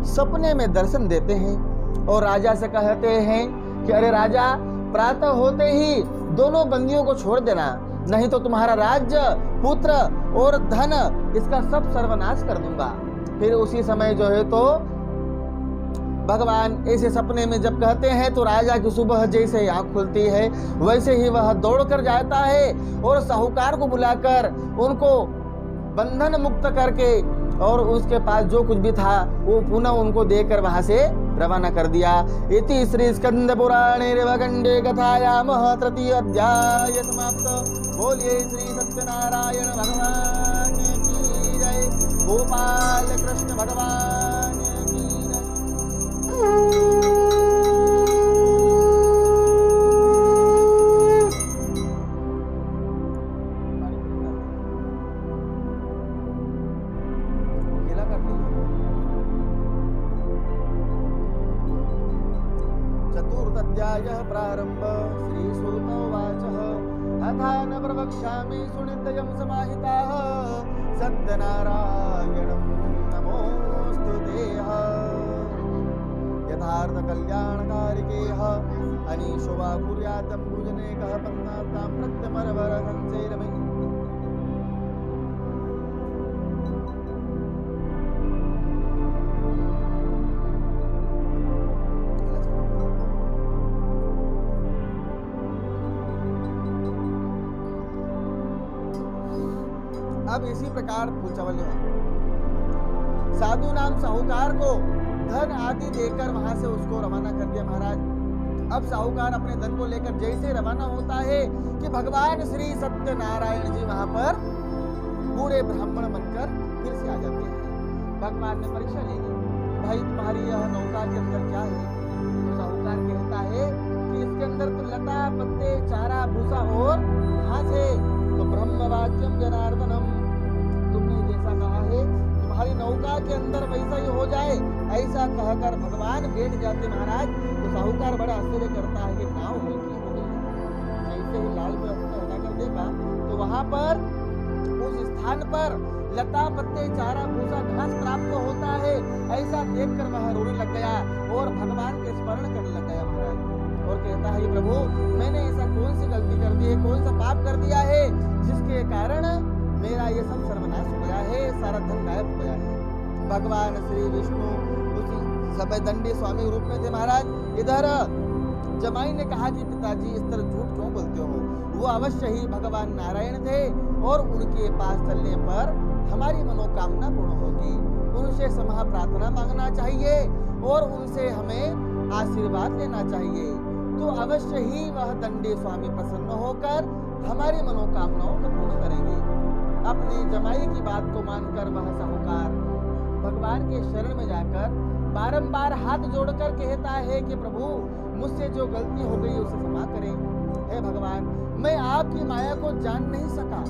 सपने में दर्शन देते हैं और राजा से कहते हैं कि अरे राजा प्रातः होते ही दोनों बंदियों को छोड़ देना, नहीं तो तुम्हारा राज्य पुत्र और धन इसका सब सर्वनाश कर दूंगा। फिर उसी समय जो है तो भगवान ऐसे सपने में जब कहते हैं तो राजा की सुबह जैसे आंख खुलती है वैसे ही वह दौड़कर जाता है और साहूकार को बुलाकर उनको बंधन मुक्त करके और उसके पास जो कुछ भी था वो पुनः उनको देकर वहां से रवाना कर दिया। इति श्री स्कंद पुराणे रेवगंडे कथायामः तृतीय अध्याय समाप्त। बोलिए श्री सत्यनारायण भगवान की जय, गोपाल कृष्ण भगवान की जय। चतुर्थाध्यायः प्रारंभ। श्रीसूत उवाच अथा न प्रवक्ष्यामि सुनित्यं समाहिताः सत्यनारायणं नमोऽस्तुते। यथार्थ कल्याणकारिकेः अनीशो वा कुर्यातं पूजनेकः पन्नार्तां प्रत्यमरवर संसेरमि। अब इसी प्रकार पूछवल्य साधु नाम साहूकार को धन आदि देकर वहां से उसको रवाना कर दिया महाराज। अब साहूकार अपने धन को लेकर जैसे रवाना होता है कि भगवान श्री सत्यनारायण जी वहां पर पूरे ब्राह्मण बनकर फिर से आ जाते हैं। भगवान ने परीक्षा ली भाई तुम्हारी यह नौका के अंदर क्या है? तो साहूकार कहता है कि इसके अंदर तो लता पत्ते चारा भूसा और घास है। तो ब्रह्म वाक्यम जनार्दनम, तुमने जैसा कहा है तुम्हारी नौका के अंदर वैसा ही हो जाए, ऐसा कहकर भगवान बैठ जाते महाराज। तो साहूकार बड़ा आश्चर्य करता है कि नाव हल्की हो गई। जैसे ही लाल वस्त्र हटाकर देखा तो वहां पर उस स्थान पर लता पत्ते चारा भूसा घास प्राप्त होता है। ऐसा देखकर वह रोने लग गया और भगवान के स्मरण करने लग गया महाराज और कहता है प्रभु मैंने ऐसा कौन सी गलती कर दी है, कौन सा पाप कर दिया है जिसके कारण मेरा ये सब सर्वनाश हो गया है, सारा धन गायब हो गया है। भगवान श्री विष्णु उसी समय दंडी स्वामी रूप में थे महाराज। इधर जमाई ने कहा कि पिताजी इस तरह झूठ क्यों बोलते हो? वो अवश्य ही भगवान नारायण थे और उनके पास चलने पर हमारी मनोकामना पूर्ण होगी। उनसे समहा प्रार्थना मांगना चाहिए और उनसे हमें आशीर्वाद लेना चाहिए। तो अवश्य ही वह दंडी स्वामी प्रसन्न होकर हमारी मनोकामनाओं को पूर्ण करेंगे। अपने जमाई की बात को मानकर वह साहूकार भगवान के शरण में जाकर बारंबार हाथ जोड़कर कहता है कि प्रभु मुझसे जो गलती हो गई उसे क्षमा करें। हे भगवान मैं आपकी माया को जान नहीं सका,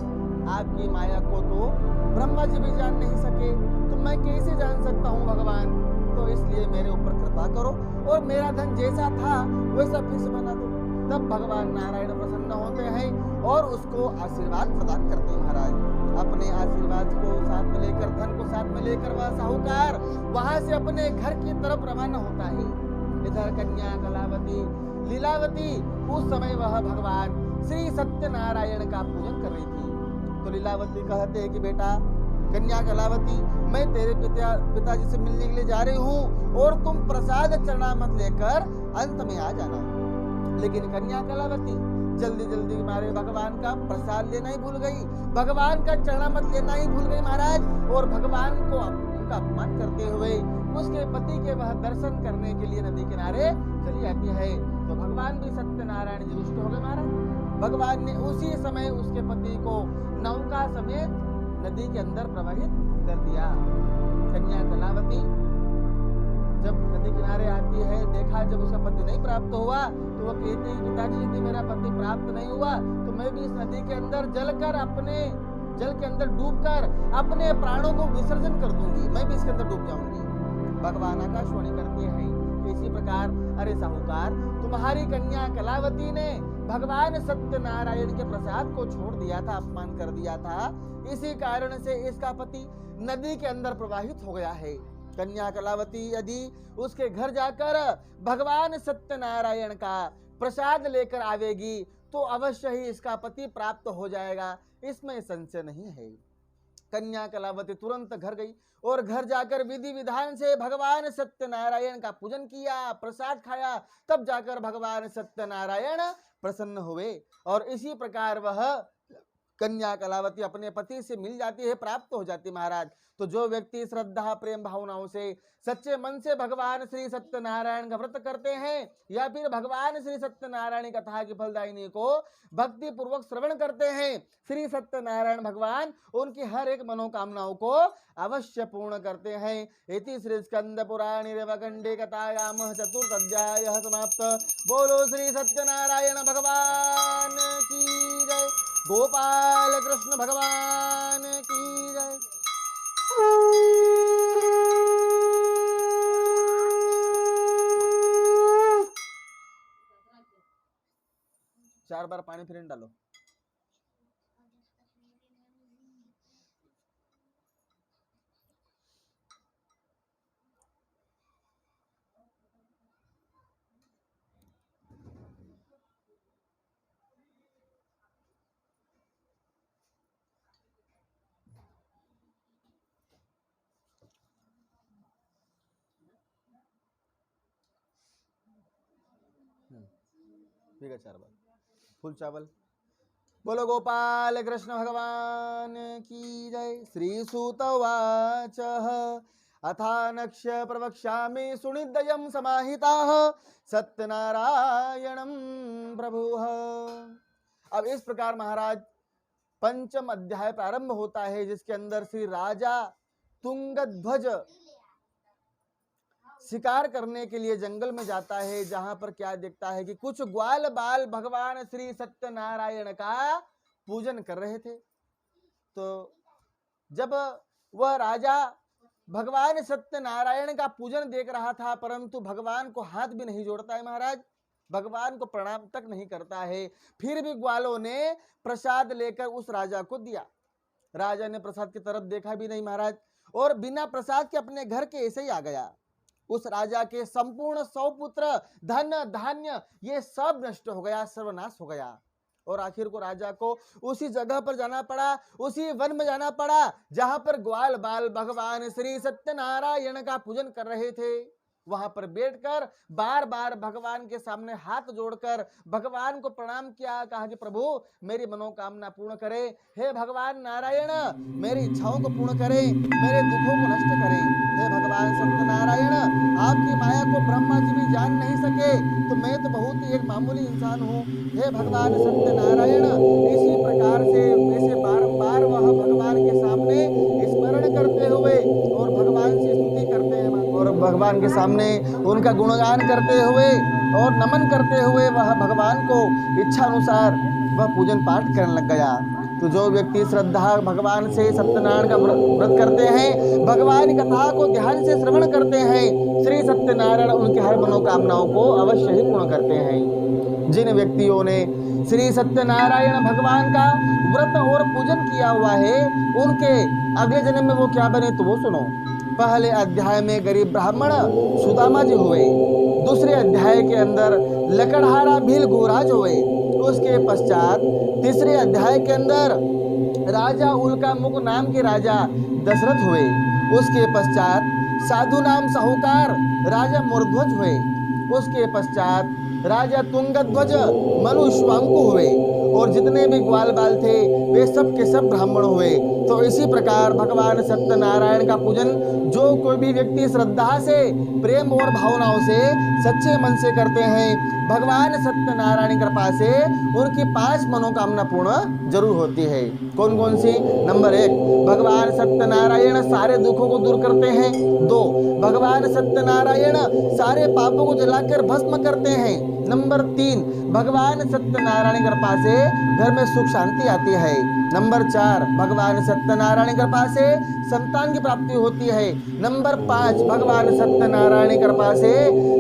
आपकी माया को तो ब्रह्मा जी भी जान नहीं सके, तो मैं कैसे जान सकता हूँ भगवान? तो इसलिए मेरे ऊपर कृपा करो और मेरा धन जैसा था वैसा फिर से बना दो। तब भगवान नारायण प्रसन्न होते हैं और उसको आशीर्वाद प्रदान करते हैं महाराज। अपने आशीर्वाद को साथ में लेकर धन को साथ में लेकर वह साहूकार वहां से अपने घर की तरफ रवाना होता है। इधर कन्या कलावती लीलावती उस समय वह भगवान श्री सत्यनारायण का पूजन कर रही थी। तो लीलावती कहते हैं कि बेटा कन्या कलावती मैं तेरे पिताजी से मिलने के लिए जा रही हूँ और तुम प्रसाद चरणामत लेकर अंत में आ जाना। लेकिन कन्या कलावती जल्दी जल्दी मारे भगवान का प्रसाद लेना ही भूल गई, भगवान का चरणामृत लेना ही भूल गई महाराज। और भगवान को उनका अपमान करते हुए उसके पति के वह दर्शन करने के लिए नदी किनारे चली जाती है। तो भगवान भी सत्यनारायण जी रुष्ट हो गए महाराज। भगवान ने उसी समय उसके पति को नौका समेत नदी के अंदर प्रवाहित कर दिया। कन्या कलावती जब नदी किनारे आती है, देखा जब उसका पति नहीं प्राप्त हुआ तो वो कहती है पिताजी यदि मेरा पति प्राप्त नहीं हुआ तो मैं भी इस नदी के अंदर जल के अंदर डूबकर अपने प्राणों को विसर्जन कर दूंगी, मैं भी इसके अंदर डूब जाऊंगी। भगवान आकाशवाणी करते हैं कि इसी प्रकार अरे साहूकार, तुम्हारी कन्या कलावती ने भगवान सत्यनारायण के प्रसाद को छोड़ दिया था, अपमान कर दिया था, इसी कारण से इसका पति नदी के अंदर प्रवाहित हो गया है। कन्या कलावती यदि उसके घर जाकर भगवान सत्यनारायण का प्रसाद लेकर आवेगी तो अवश्य ही इसका पति प्राप्त हो जाएगा, इसमें संशय नहीं है। कन्या कलावती तुरंत घर गई और घर जाकर विधि विधान से भगवान सत्यनारायण का पूजन किया, प्रसाद खाया, तब जाकर भगवान सत्यनारायण प्रसन्न हुए। और इसी प्रकार वह कन्या कलावती अपने पति से मिल जाती है, प्राप्त हो जाती महाराज। तो जो व्यक्ति श्रद्धा प्रेम भावनाओं से सच्चे मन से भगवान श्री सत्यनारायण का व्रत करते हैं या फिर भगवान श्री सत्यनारायण कथा की फलदायिनी को भक्ति पूर्वक श्रवण करते हैं, श्री सत्यनारायण भगवान उनकी हर एक मनोकामनाओं को अवश्य पूर्ण करते हैं। इति श्री स्कंद पुराणे रेवखंडे कथायाम चतुर्थ अध्याय समाप्त। बोलो श्री सत्यनारायण भगवान की जय, गोपाल कृष्ण भगवान की जय। 4 बार पानी फिर डालो। ठीक है, 4 बार फुल चावल। बोलो गोपाल कृष्ण भगवान की जय। श्री सूत उवाच अथानक्ष प्रवक्ष्यामि सुनिर्दयं समाहिताः सत्यनारायणं प्रभुः। अब इस प्रकार महाराज पंचम अध्याय प्रारंभ होता है, जिसके अंदर श्री राजा तुंगध्वज शिकार करने के लिए जंगल में जाता है, जहां पर क्या देखता है कि कुछ ग्वाल बाल भगवान श्री सत्यनारायण का पूजन कर रहे थे। तो जब वह राजा भगवान सत्यनारायण का पूजन देख रहा था, परंतु भगवान को हाथ भी नहीं जोड़ता है महाराज, भगवान को प्रणाम तक नहीं करता है, फिर भी ग्वालों ने प्रसाद लेकर उस राजा को दिया। राजा ने प्रसाद की तरफ देखा भी नहीं महाराज, और बिना प्रसाद के अपने घर के ऐसे ही आ गया। उस राजा के संपूर्ण 100 पुत्र, धन धान्य ये सब नष्ट हो गया, सर्वनाश हो गया। और आखिर को राजा को उसी जगह पर जाना पड़ा, उसी वन में जाना पड़ा जहां पर ग्वाल बाल भगवान श्री सत्यनारायण का पूजन कर रहे थे। वहां पर बैठकर बार बार भगवान के सामने हाथ जोड़कर भगवान को प्रणाम किया, कहा कि प्रभु मेरी मनोकामना पूर्ण करे, हे भगवान नारायण मेरी इच्छाओं को पूर्ण करें, मेरे दुखों को नष्ट करें। हे भगवान सत्यनारायण, आपकी माया को ब्रह्मा जी भी जान नहीं सके, तो मैं तो बहुत ही एक मामूली इंसान हूँ। हे भगवान सत्यनारायण, इसी प्रकार से ऐसे बारंबार वह भगवान के सामने स्मरण करते हुए और भगवान से स्तुति करते हैं और भगवान के सामने उनका गुणगान करते हुए और नमन करते हुए वह भगवान को इच्छा अनुसार वह पूजन पाठ करने लग गया। तो जो व्यक्ति श्रद्धा भगवान से सत्यनारायण का व्रत करते हैं, भगवान की कथा को ध्यान से श्रवण करते हैं, श्री सत्यनारायण उनकी हर मनोकामनाओं को अवश्य ही पूर्ण करते हैं। जिन व्यक्तियों ने श्री सत्यनारायण भगवान का व्रत और पूजन किया हुआ है, उनके अगले जन्म में वो क्या बने तो वो सुनो। पहले अध्याय में गरीब ब्राह्मण सुदामा जी हुए, दूसरे अध्याय के अंदर लकड़हारा भील गोराज हुए, उसके पश्चात तीसरे अध्याय के अंदर राजा उल्का मुख नाम के राजा दशरथ हुए, उसके पश्चात साधु नाम साहूकार राजा मूर्ध्वज हुए, उसके पश्चात राजा तुंगध्वज मनु श्वांकु हुए और जितने भी ग्वाल बाल थे वे सब के सब ब्राह्मण हुए। तो इसी प्रकार भगवान सत्यनारायण का पूजन जो कोई भी व्यक्ति श्रद्धा से, प्रेम और भावनाओं से, सच्चे मन से करते हैं, भगवान सत्यनारायण की कृपा से उनकी 5 मनोकामना पूर्ण जरूर होती है। कौन कौन सी? नंबर 1, भगवान सत्यनारायण सारे दुखों को दूर करते हैं। 2, भगवान सत्यनारायण सारे पापों को जलाकर भस्म करते हैं। नंबर 3, भगवान सत्यनारायण की कृपा से घर में सुख शांति आती है। नंबर 4, भगवान सत्यनारायण की कृपा से संतान की प्राप्ति होती है। नंबर 5, भगवान सत्यनारायण की कृपा से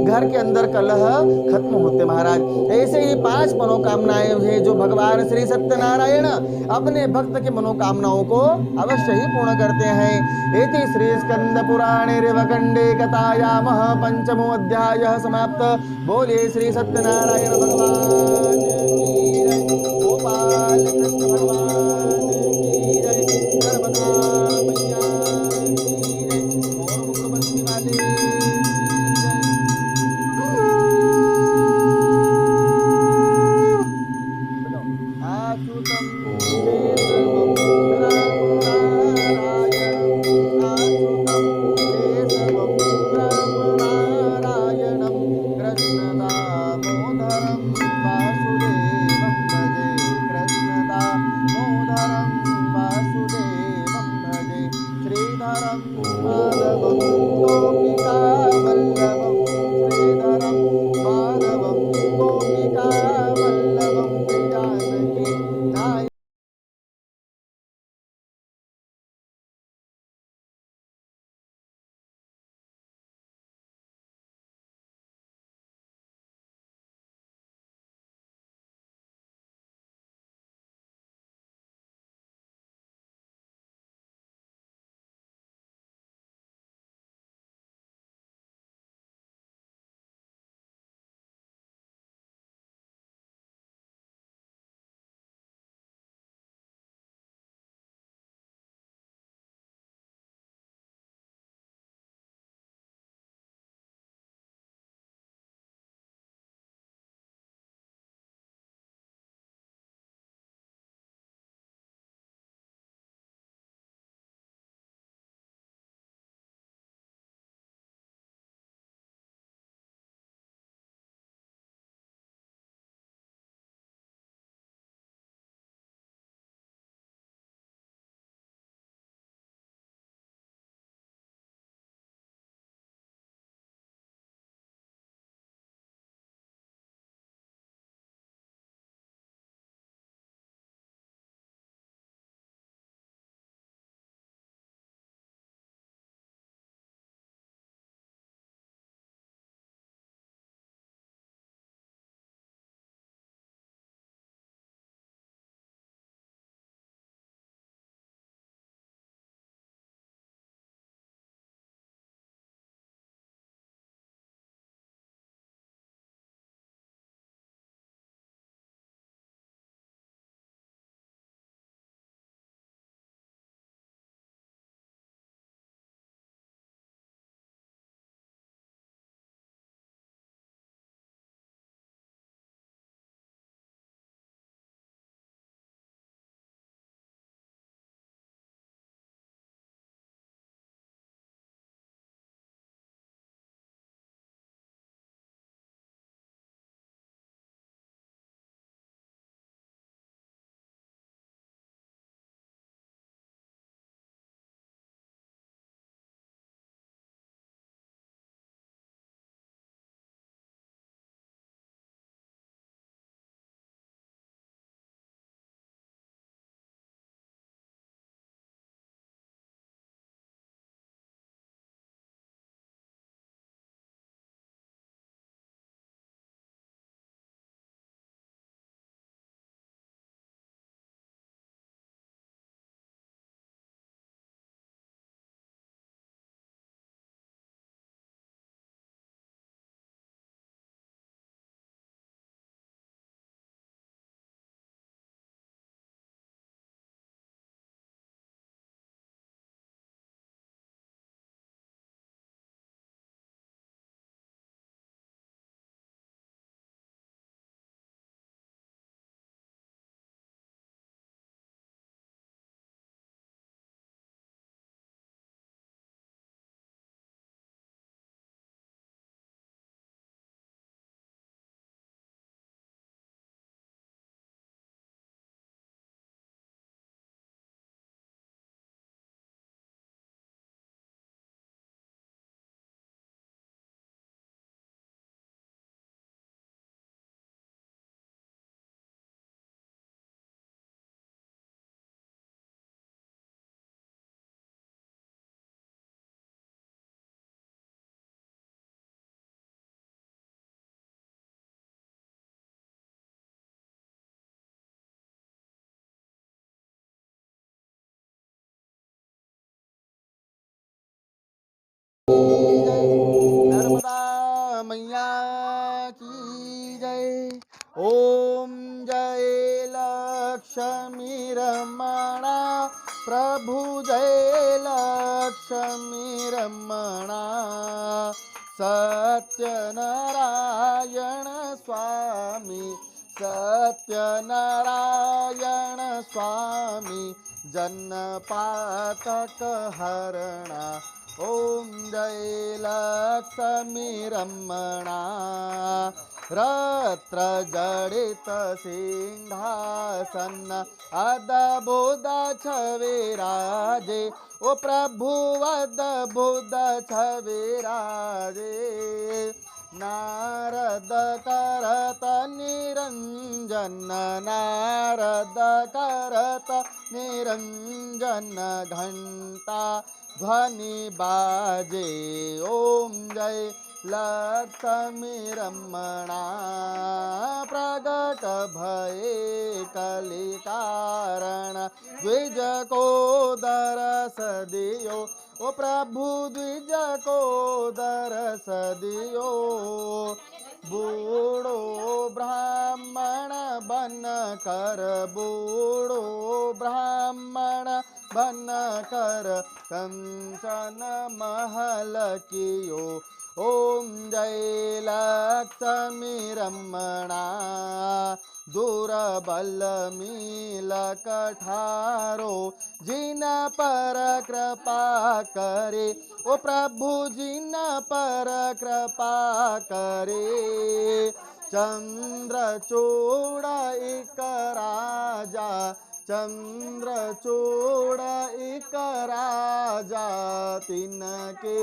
घर के अंदर कलह खत्म होते महाराज। ऐसे ही 5 मनोकामनाएं हैं जो भगवान श्री सत्यनारायण अपने भक्त की मनोकामनाओं को अवश्य ही पूर्ण करते हैं। इति श्री स्कंद पुराणे रेवकंडे कथायामः 5मो अध्यायः समाप्त। बोले श्री सत्यनारायण भगवान की जय। गोपाल कृष्ण भगवान की जय। नर्मदा मैया की जय। और मुकुटबंदी वाले की जय। आच्युतं केशवं राम नारायणं, आच्युतं केशवं राम नारायणं, कृष्ण दामोदरं वासुदेवं लक्ष्मी रमणा प्रभु जय लक्ष्मी रमणा सत्यनारायण स्वामी सत्यनारायण स्वामी जन्नपातक हरणा ओम जय लक्ष्मी रमणा रत्र जडित सिंहासन अद्भुत छविराजे ओ प्रभु अद्भुत छविराजे नारद करत निरंजन नारद करत निरंजन घंटा ध्वनि बाजे ओम जय लक्ष्मी रमणा प्रगट भये कलि कारण द्विज को दरस दियो ओ प्रभु द्विज को दरस दियो बूढ़ो ब्राह्मण बन कर बूढ़ो ब्राह्मण बन कर कंचन महल कियो ओम जय लक्ष्मी रमणा दुर्बल मील कठारो जिन पर कृपा करे ओ प्रभु जिन पर कृपा करे चंद्रचूड़ एक राजा चंद्रचूड़ एक राजा तिनके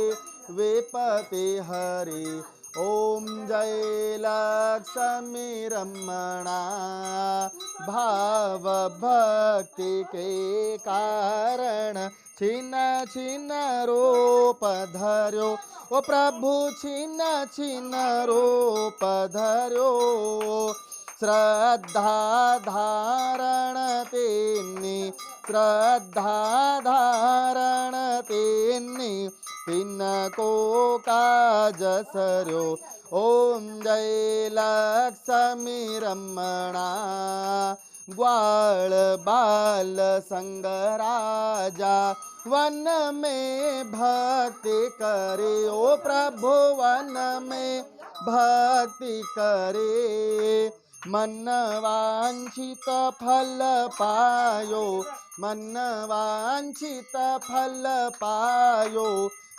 वेपते हरि ओम जय लक्ष्मी रमणा भाव भक्ति के कारण छिन छिन रूप धर्यो ओ प्रभु छिन छिन रूप धर्यो श्रद्धा धारण तेनी श्रद्धा धारण तेनी तिनको काज सर्यो ओम जय लक्ष्मी रमणा ग्वाल बाल संग राजा वन में भक्ति करे ओ प्रभु वन में भक्ति करे मन वांछित फल पायो मन वांछित फल पायो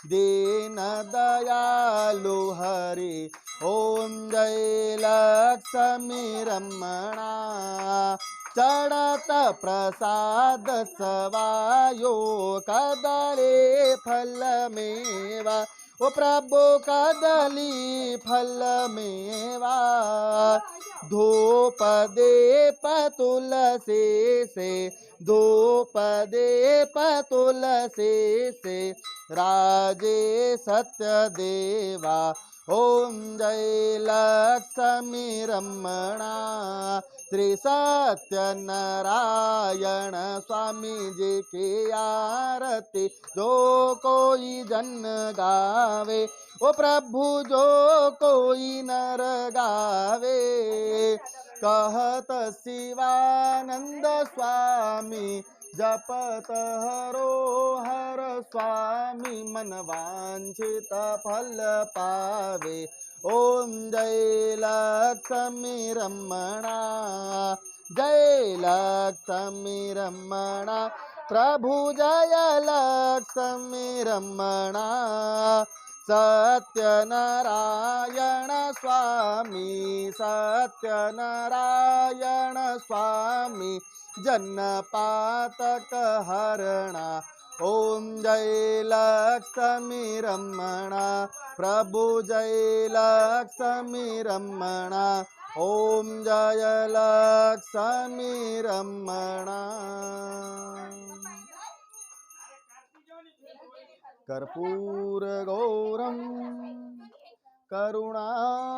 दीन दयालु हरि ओम जय लक्ष्मी रमणा चढ़त प्रसाद सवायो कदले फल मेवा ओ प्रभु कदली फल मेवा धूप दीप तुलसी से धूप दीप तुलसी से राजे सत्य देवा ओम जय लक्ष्मी रमणा श्री सत्यनारायण स्वामी जी की आरती जो कोई जन गावे ओ प्रभु जो कोई नर गावे कहत शिवानंद स्वामी जपत हरो हर स्वामी मन वांछित फल पावे ओम जय लक्ष्मी रमणा जय लक्ष्मी रमणा प्रभु जय लक्ष्मी रमणा सत्यनारायण स्वामी सत्यनारायण स्वामी जन्नपातक हरणा ओम जय लक्ष्मी रमणा प्रभु जय लक्ष्मी रमणा ओम जय लक्ष्मी रमणा कर्पूर गौरम करुणावतारम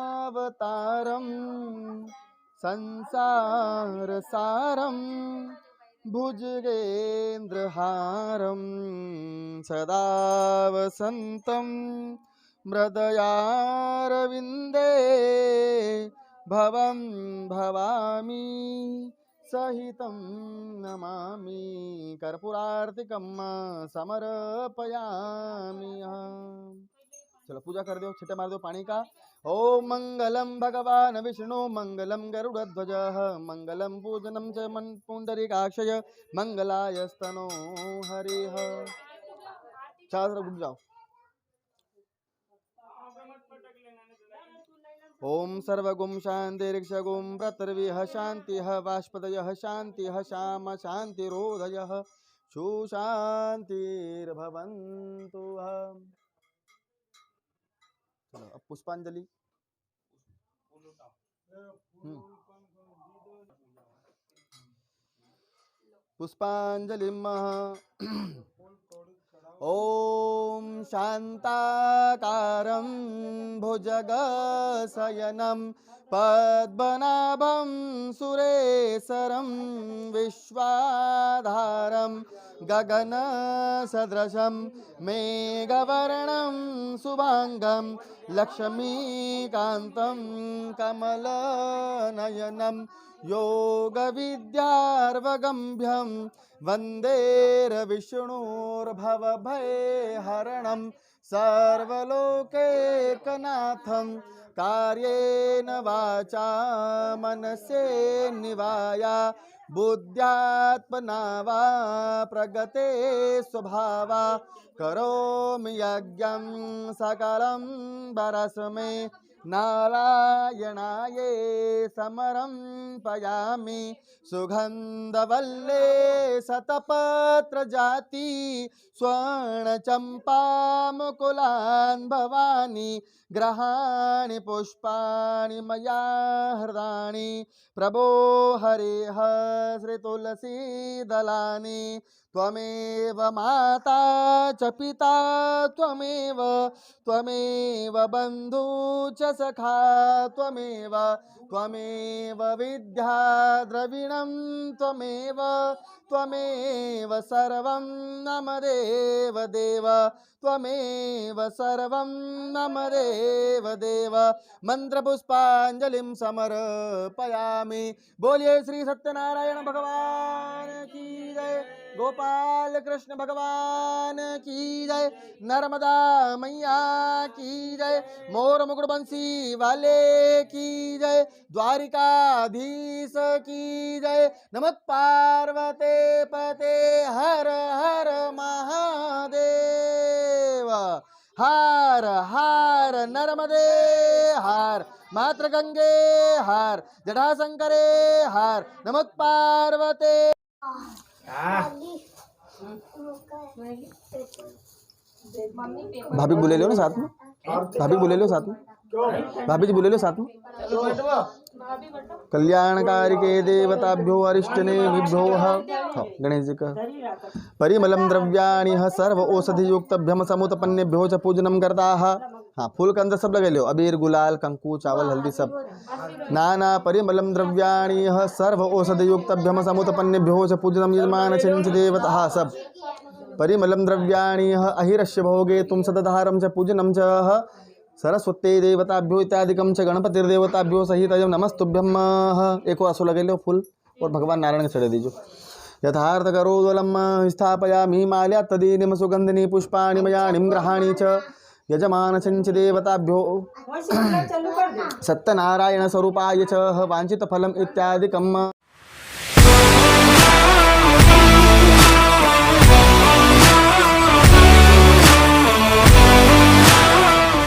संसार सारम भुजगेन्द्रहारं सदा वसन्तं मृदयारविन्दे भवं भवामि सहितं नमामि कर्पूरार्तिकं समर्पयामि। चलो पूजा कर दो, छिटे मार दो पानी का। ओम मंगलम भगवान विष्णु मंगलम गरुड़ध्वज मंगलम पूजनम च मन पुंडरीकाक्षय मंगलायस्तनो हरिः। चार रुक जाओ। ओम सर्वगुम शांतिरिक्षगुम प्रतर्विह शांतिः वाष्पदयः शांतिः शाम शांतिरोधयः सुशांतिर्भवन्तु। चलो अब पुष्पांजलि। पुष्पांजलिम। ओम शांताकारं भुजगशयनं पद्मनाभं सुरेशरं विश्वाधारं गगनसदृशं मेघवर्णं शुभांगं लक्ष्मीकान्तं कमलनयनं योगविद्यार्वगम्भ्यं वन्देर्विष्णुर्भवभयहरणं सर्वलोकैकनाथं कार्येन वाचा मनसेन्निवाया बुद्ध्यात्मना वा प्रगते स्वभावा करोमि यज्ञं सकलं परस्मै नारायणाये समर्पयामि। सुगन्धवल्ले शतपत्रजाति स्वर्णचम्पामुकुलान् भवानि ग्रहाणि पुष्पाणि मया हृदानि प्रभो हरिः श्रीतुलसीदलानि। त्वमेव माता च पिता त्वमेव बन्धु च सखा त्वमेव विद्या द्रविणं त्वमेव सर्वं मम देव त्वमेव सर्वं मम देव। मंत्रपुष्पांजलिं समर्पयामि। बोलिए श्री सत्यनारायण भगवान की जय, गोपाल कृष्ण भगवान की जय, नर्मदा मैया की जय, मोर मुकुट बंसी वाले की जय, द्वारिकाधीश की जय। नमः पार्वते पते हर हर महादेव। हर हर नर्मदे हर, मात्र गंगे हर, जटाशंकरे हर। नमः पार्वते। भाभी बुले लो ना साथ में, भाभी बुले लो साथ में, भाभी जी बुले लो साथ में। कल्याणकारी के देवताभ्यो अरिष्टनेमिभ्यो गणेश जी का परिमलम द्रव्याणि सर्व औषधि युक्तभ्यम समुत्पन्नेभ्यो च पूजनम करताः। हाँ फूल के अंदर सब लगे लो, अबीर गुलाल कंकु चावल हल्दी सब। नाना परिमलम द्रव्याणि सर्व औषधि युक्तभ्यम समुत्पन्नेभ्यो च पूजनम यजमान चिंच देवता। सब परिमलम द्रव्याणि अहिरस्य भोगे तुम सदधारम च पूजनम च सरस्वती देवताभ्यो इत्यादिकम च गणपतिर्देवताभ्यो सहित नमस्तुभ्यम। एक और आंसू लगे लो फूल और भगवान नारायण के चढ़े दीजिए। यथार्थ करोदलम स्थापयामि माल्या तदीनिम सुगंधिनी पुष्पाणि मयाणिं ग्रहाणि च यजमान चंच देवताभ्यो सत्यनारायण स्वरूपाय च वांछित फलम इत्यादिकम।